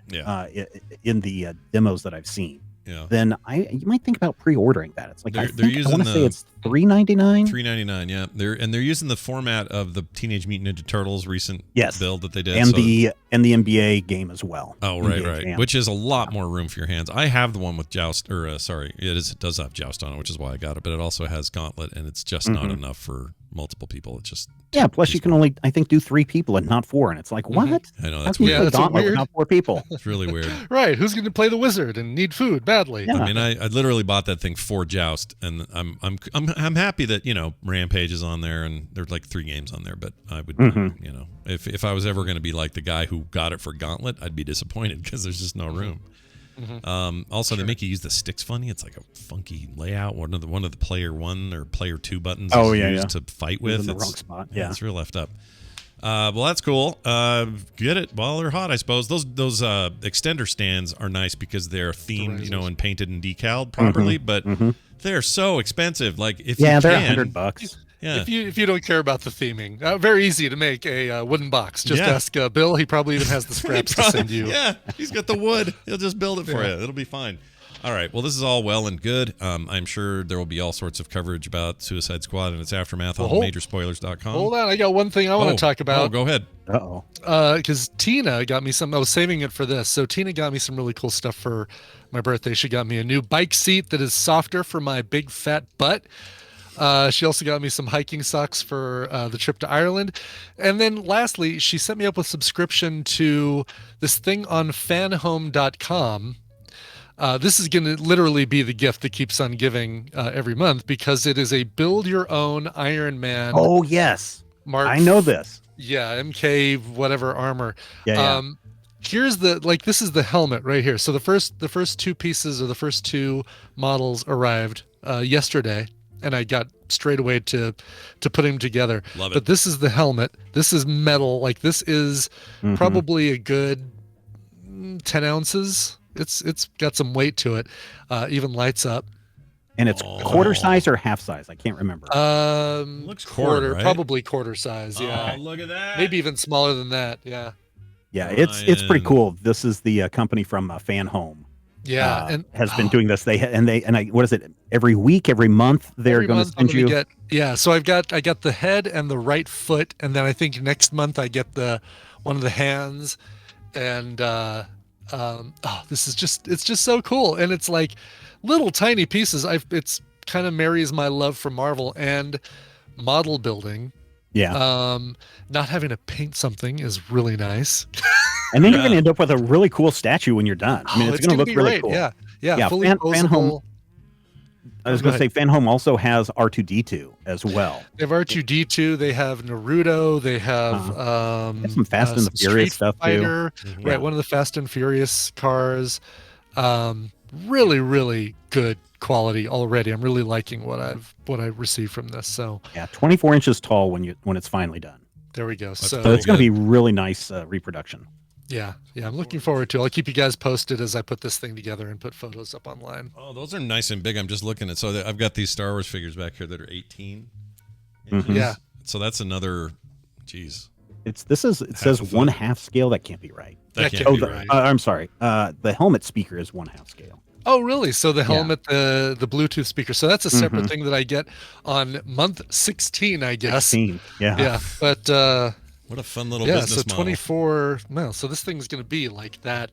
in the demos that I've seen. then you might think about pre-ordering that. It's like I using want to say it's $3.99. $3.99, yeah. They're using the format of the Teenage Mutant Ninja Turtles recent build that they did, and the NBA game as well. Oh, right, Jam. Which is a lot more room for your hands. I have the one with Joust, or it does have Joust on it, which is why I got it. But it also has Gauntlet, and it's just not enough for multiple people. It's just Plus, you can only do 3 people and not 4, and it's like what? I know that's weird. Gauntlet with not 4 people. It's really weird. Right? Who's going to play the wizard and need food badly? Yeah. I mean, I literally bought that thing for Joust, and I'm happy that Rampage is on there, and there's like 3 games on there. But I would if I was ever going to be like the guy who got it for Gauntlet, I'd be disappointed because there's just no room. Also, they make you use the sticks funny. It's like a funky layout. One of the player 1 or player 2 buttons is used to fight with. It's in the wrong spot. Yeah, it's real left up. Well, that's cool. Get it while they're hot, I suppose. Those extender stands are nice because they're themed, and painted and decaled properly. But they're so expensive. Like if they're $100. Yeah. If you don't care about the theming, very easy to make a wooden box. Just ask Bill. He probably even has the scraps to send you. Yeah, he's got the wood. He'll just build it for you. It'll be fine. All right. Well, this is all well and good. I'm sure there will be all sorts of coverage about Suicide Squad and its aftermath on majorspoilers.com. Hold on. I got one thing I want to talk about. Oh, go ahead. Because Tina got me some. I was saving it for this. So Tina got me some really cool stuff for my birthday. She got me a new bike seat that is softer for my big fat butt. She also got me some hiking socks for the trip to Ireland. And then lastly, she set me up with subscription to this thing on fanhome.com. This is going to literally be the gift that keeps on giving every month because it is a build your own Iron Man. Oh, yes. I know this. Yeah, MK whatever armor. Yeah. Here's this is the helmet right here. So the first 2 pieces or the first 2 models arrived yesterday. And I got straight away to put him together. Love it. But this is the helmet. This is metal. Like this is probably a good 10 ounces. It's got some weight to it. Even lights up. And it's quarter size or half size? I can't remember. Looks quarter, right? Probably quarter size. Yeah. Oh, look at that. Maybe even smaller than that. Yeah. Yeah, it's pretty cool. This is the company from Fan Home. Yeah, and has been doing this. What is it? Every week, every month, they're going to send you. So I got the head and the right foot, and then I think next month I get one of the hands, and this is it's just so cool, and it's like little tiny pieces. It's kind of marries my love for Marvel and model building. Yeah. Not having to paint something is really nice. And then you're going to end up with a really cool statue when you're done. I mean, it's going to look really cool. Yeah. Fully Fan Home. I was going to say, Fan Home also has R2D2 as well. They have R2D2. They have Naruto. They have some Fast and the Furious stuff too. Right, one of the Fast and Furious cars. Really, really good quality already. I'm really liking what I received from this. So 24 inches tall when it's finally done. There we go. So it's going to be really nice reproduction. Yeah, I'm looking forward to it. I'll keep you guys posted as I put this thing together and put photos up online. Oh, those are nice and big. I'm just looking at I've got these Star Wars figures back here that are 18 inches. Yeah. So that's another, geez. It says 1/2 scale. That can't be right. That can't be right. I'm sorry. The helmet speaker is 1/2 scale. Oh, really? So the helmet, the Bluetooth speaker. So that's a separate thing that I get on month 16, I guess. 16. Yeah. But what a fun little business model. 24. No, so this thing's going to be like that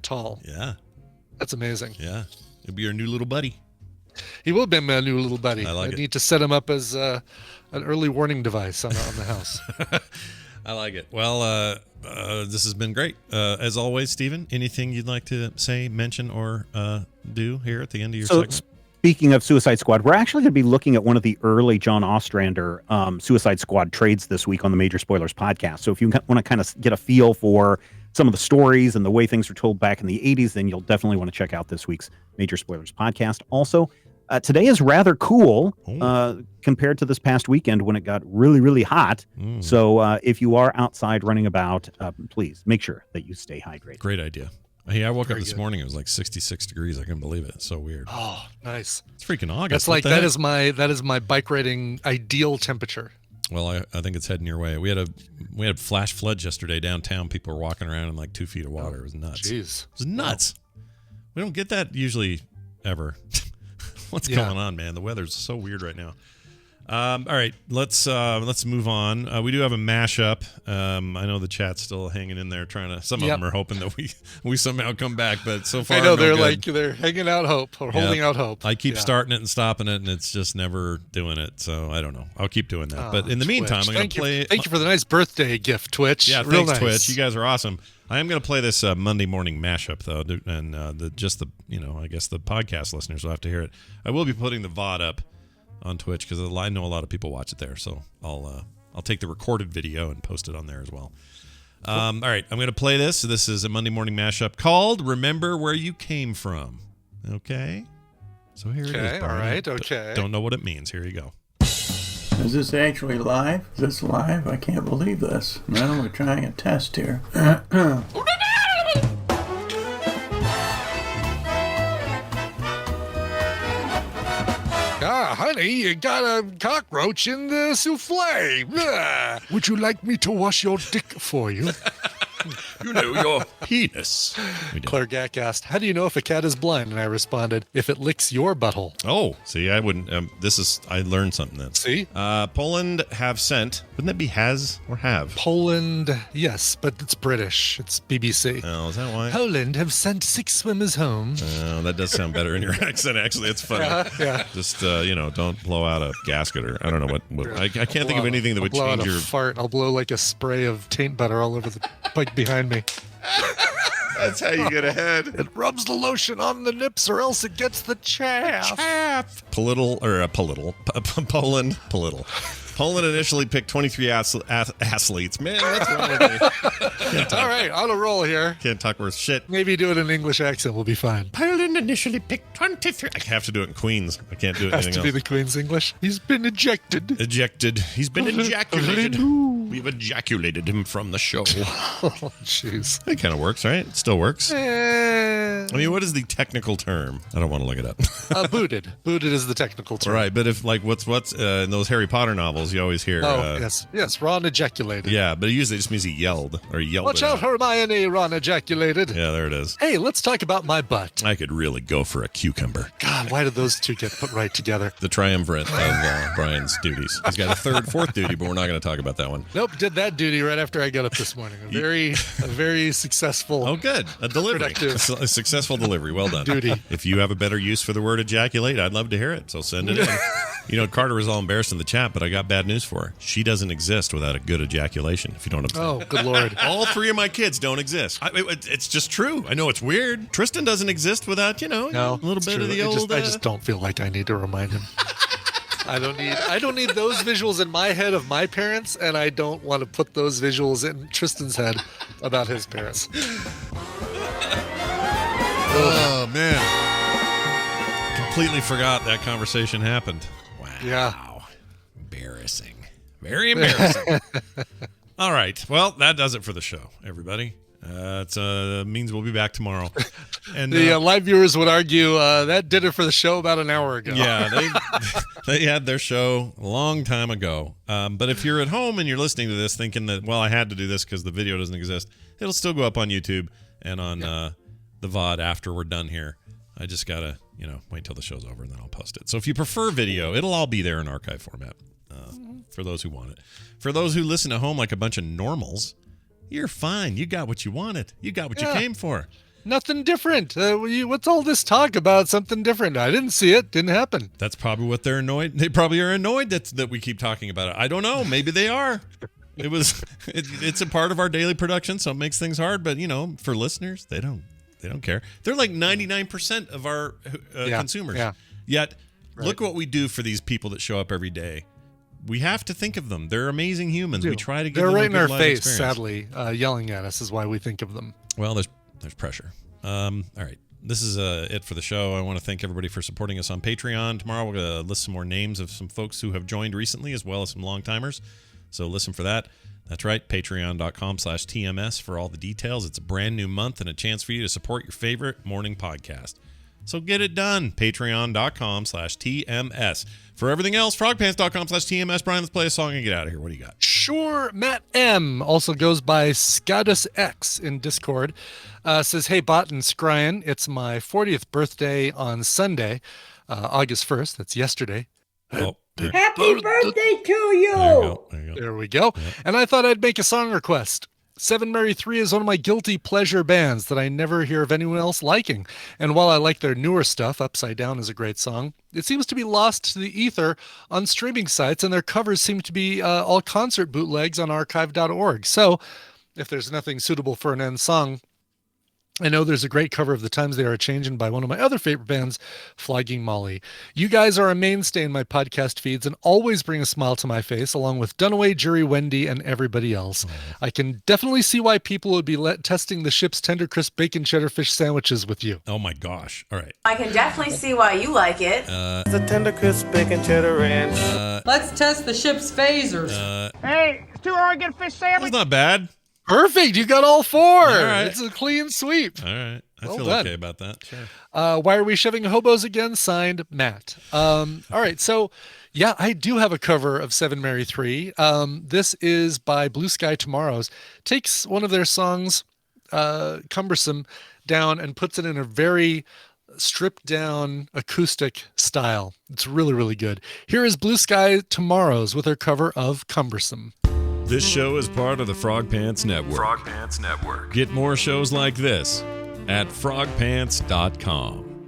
tall. Yeah. That's amazing. Yeah. It'll be your new little buddy. He will be my new little buddy. I need to set him up as an early warning device on the house. I like it. Well, this has been great. As always, Stephen, anything you'd like to say, mention, or do here at the end of your segment? Speaking of Suicide Squad, we're actually going to be looking at one of the early John Ostrander Suicide Squad trades this week on the Major Spoilers podcast. So if you want to kind of get a feel for some of the stories and the way things were told back in the 80s, then you'll definitely want to check out this week's Major Spoilers podcast. Also, today is rather cool compared to this past weekend when it got really, really hot. So if you are outside running about, please make sure that you stay hydrated. Great idea. Hey, I woke up this morning. It was like 66 degrees. I couldn't believe it. It's so weird. Oh, nice. It's freaking August. That's like that is my bike riding ideal temperature. Well, I think it's heading your way. We had flash floods yesterday downtown. People were walking around in like 2 feet of water. It was nuts. Jeez. It was nuts. We don't get that usually ever. What's going on, man? The weather's so weird right now. All right, let's move on. We do have a mashup. I know the chat's still hanging in there, trying to. Some of them are hoping that we somehow come back, but so far I know they're good. they're hanging out hope or holding out hope. I keep starting it and stopping it, and it's just never doing it. So I don't know. I'll keep doing that. But in the meantime, I'm going to play. Thank you for the nice birthday gift, Twitch. Yeah, Real thanks, nice. Twitch. You guys are awesome. I am going to play this Monday morning mashup though, and I guess the podcast listeners will have to hear it. I will be putting the VOD up on Twitch because I know a lot of people watch it there, so I'll take the recorded video and post it on there as well. Cool. All right, I'm going to play this. This is a Monday morning mashup called "Remember Where You Came From." Okay, so here it is. All right. Okay. Don't know what it means. Here you go. Is this actually live? Is this live? I can't believe this. Well, we're trying a test here. Honey, you got a cockroach in the souffle. Would you like me to wash your dick for you? Your penis. Clergak asked, how do you know if a cat is blind? And I responded, if it licks your butthole. Oh, see, I wouldn't. I learned something then. See? Poland have sent. Wouldn't that be has or have? Poland, yes, but it's British. It's BBC. Oh, is that why? Poland have sent 6 swimmers home. Oh, that does sound better in your accent, actually. It's funny. Yeah. Just, don't blow out a gasket or I don't know what I can't think of anything that would change your... fart. I'll blow like a spray of taint butter all over the bike behind me. That's how you get ahead. It rubs the lotion on the nips or else it gets the chaff. Poland initially picked 23 athletes. Man, what's wrong with me? All right, on a roll here. Can't talk worth shit. Maybe do it in English accent. We'll be fine. Poland initially picked 23. I have to do it in Queens. I can't do it Has anything to else. be the Queen's English. He's been ejected. He's been ejaculated. We've ejaculated him from the show. Oh, jeez. It kind of works, right? It still works. I mean, what is the technical term? I don't want to look it up. Booted. Booted is the technical term. Right, but if, like, what's in those Harry Potter novels, you always hear... yes, Ron ejaculated. Yeah, but it usually just means he yelled, or he yelled Watch it out, Hermione, Ron ejaculated. Yeah, there it is. Hey, let's talk about my butt. I could really go for a cucumber. God, why did those two get put right together? The triumvirate of Brian's duties. He's got a fourth duty, but we're not going to talk about that one. Nope, did that duty right after I got up this morning. A very successful. Oh, good. A delivery. A successful delivery. Well done. Duty. If you have a better use for the word ejaculate, I'd love to hear it. So send it in. Carter was all embarrassed in the chat, but I got bad news for her. She doesn't exist without a good ejaculation, if you don't understand. Oh, good Lord. All 3 of my kids don't exist. It's just true. I know it's weird. Tristan doesn't exist without, a little bit of the old... I just don't feel like I need to remind him. I don't need those visuals in my head of my parents, and I don't want to put those visuals in Tristan's head about his parents. Oh, man. Completely forgot that conversation happened. Wow. Yeah. Embarrassing. Very embarrassing. All right. Well, that does it for the show, everybody. It means we'll be back tomorrow. And the live viewers would argue that did it for the show about an hour ago. Yeah, they had their show a long time ago. But if you're at home and you're listening to this thinking that, well, I had to do this because the video doesn't exist, it'll still go up on YouTube and on the VOD after we're done here. I just got to, wait till the show's over and then I'll post it. So if you prefer video, it'll all be there in archive format for those who want it. For those who listen at home like a bunch of normals, you're fine. You got what you wanted. You got what you came for. Nothing different. What's all this talk about something different? I didn't see it. Didn't happen. That's probably what they're annoyed. They probably are annoyed that we keep talking about it. I don't know. Maybe they are. It's a part of our daily production, so it makes things hard. But, for listeners, they don't care. They're like 99% of our consumers. Yeah. Yet, look what we do for these people that show up every day. We have to think of them. They're amazing humans. We try to give them a good right in our face, experience. sadly, yelling at us is why we think of them. Well, there's pressure. All right. This is it for the show. I want to thank everybody for supporting us on Patreon. Tomorrow we're going to list some more names of some folks who have joined recently, as well as some long-timers. So listen for that. That's right, patreon.com/TMS for all the details. It's a brand new month and a chance for you to support your favorite morning podcast. So get it done. Patreon.com/TMS. For everything else, frogpants.com/TMS. Brian, let's play a song and get out of here. What do you got? Sure. Matt M. also goes by Scadus X in Discord. Says, hey, Bot and Scryan, it's my 40th birthday on Sunday, August 1st. That's yesterday. Oh, Happy birthday to you! There we go. Yep. And I thought I'd make a song request. 7 Mary 3 is one of my guilty pleasure bands that I never hear of anyone else liking. And while I like their newer stuff, Upside Down is a great song, it seems to be lost to the ether on streaming sites, and their covers seem to be all concert bootlegs on archive.org. So if there's nothing suitable for an end song, I know there's a great cover of The Times They Are Changin' by one of my other favorite bands, Flogging Molly. You guys are a mainstay in my podcast feeds and always bring a smile to my face, along with Dunaway, Jury, Wendy, and everybody else. I can definitely see why people would be testing the ship's tender crisp bacon cheddar fish sandwiches with you. Oh my gosh. All right. I can definitely see why you like it. The tender crisp bacon cheddar ranch. Let's test the ship's phasers. Hey, it's too hard to get a fish sandwich. That's not bad. Perfect. You got all four. All right. It's a clean sweep. All right. I Well feel done. okay about that. Sure. Why Are We Shoving Hobos Again? Signed, Matt. All right. So, yeah, I do have a cover of 7 Mary 3. This is by Blue Sky Tomorrows. Takes one of their songs, Cumbersome, down and puts it in a very stripped down acoustic style. It's really, really good. Here is Blue Sky Tomorrows with their cover of Cumbersome. This show is part of the Frog Pants Network. Frog Pants Network. Get more shows like this at frogpants.com.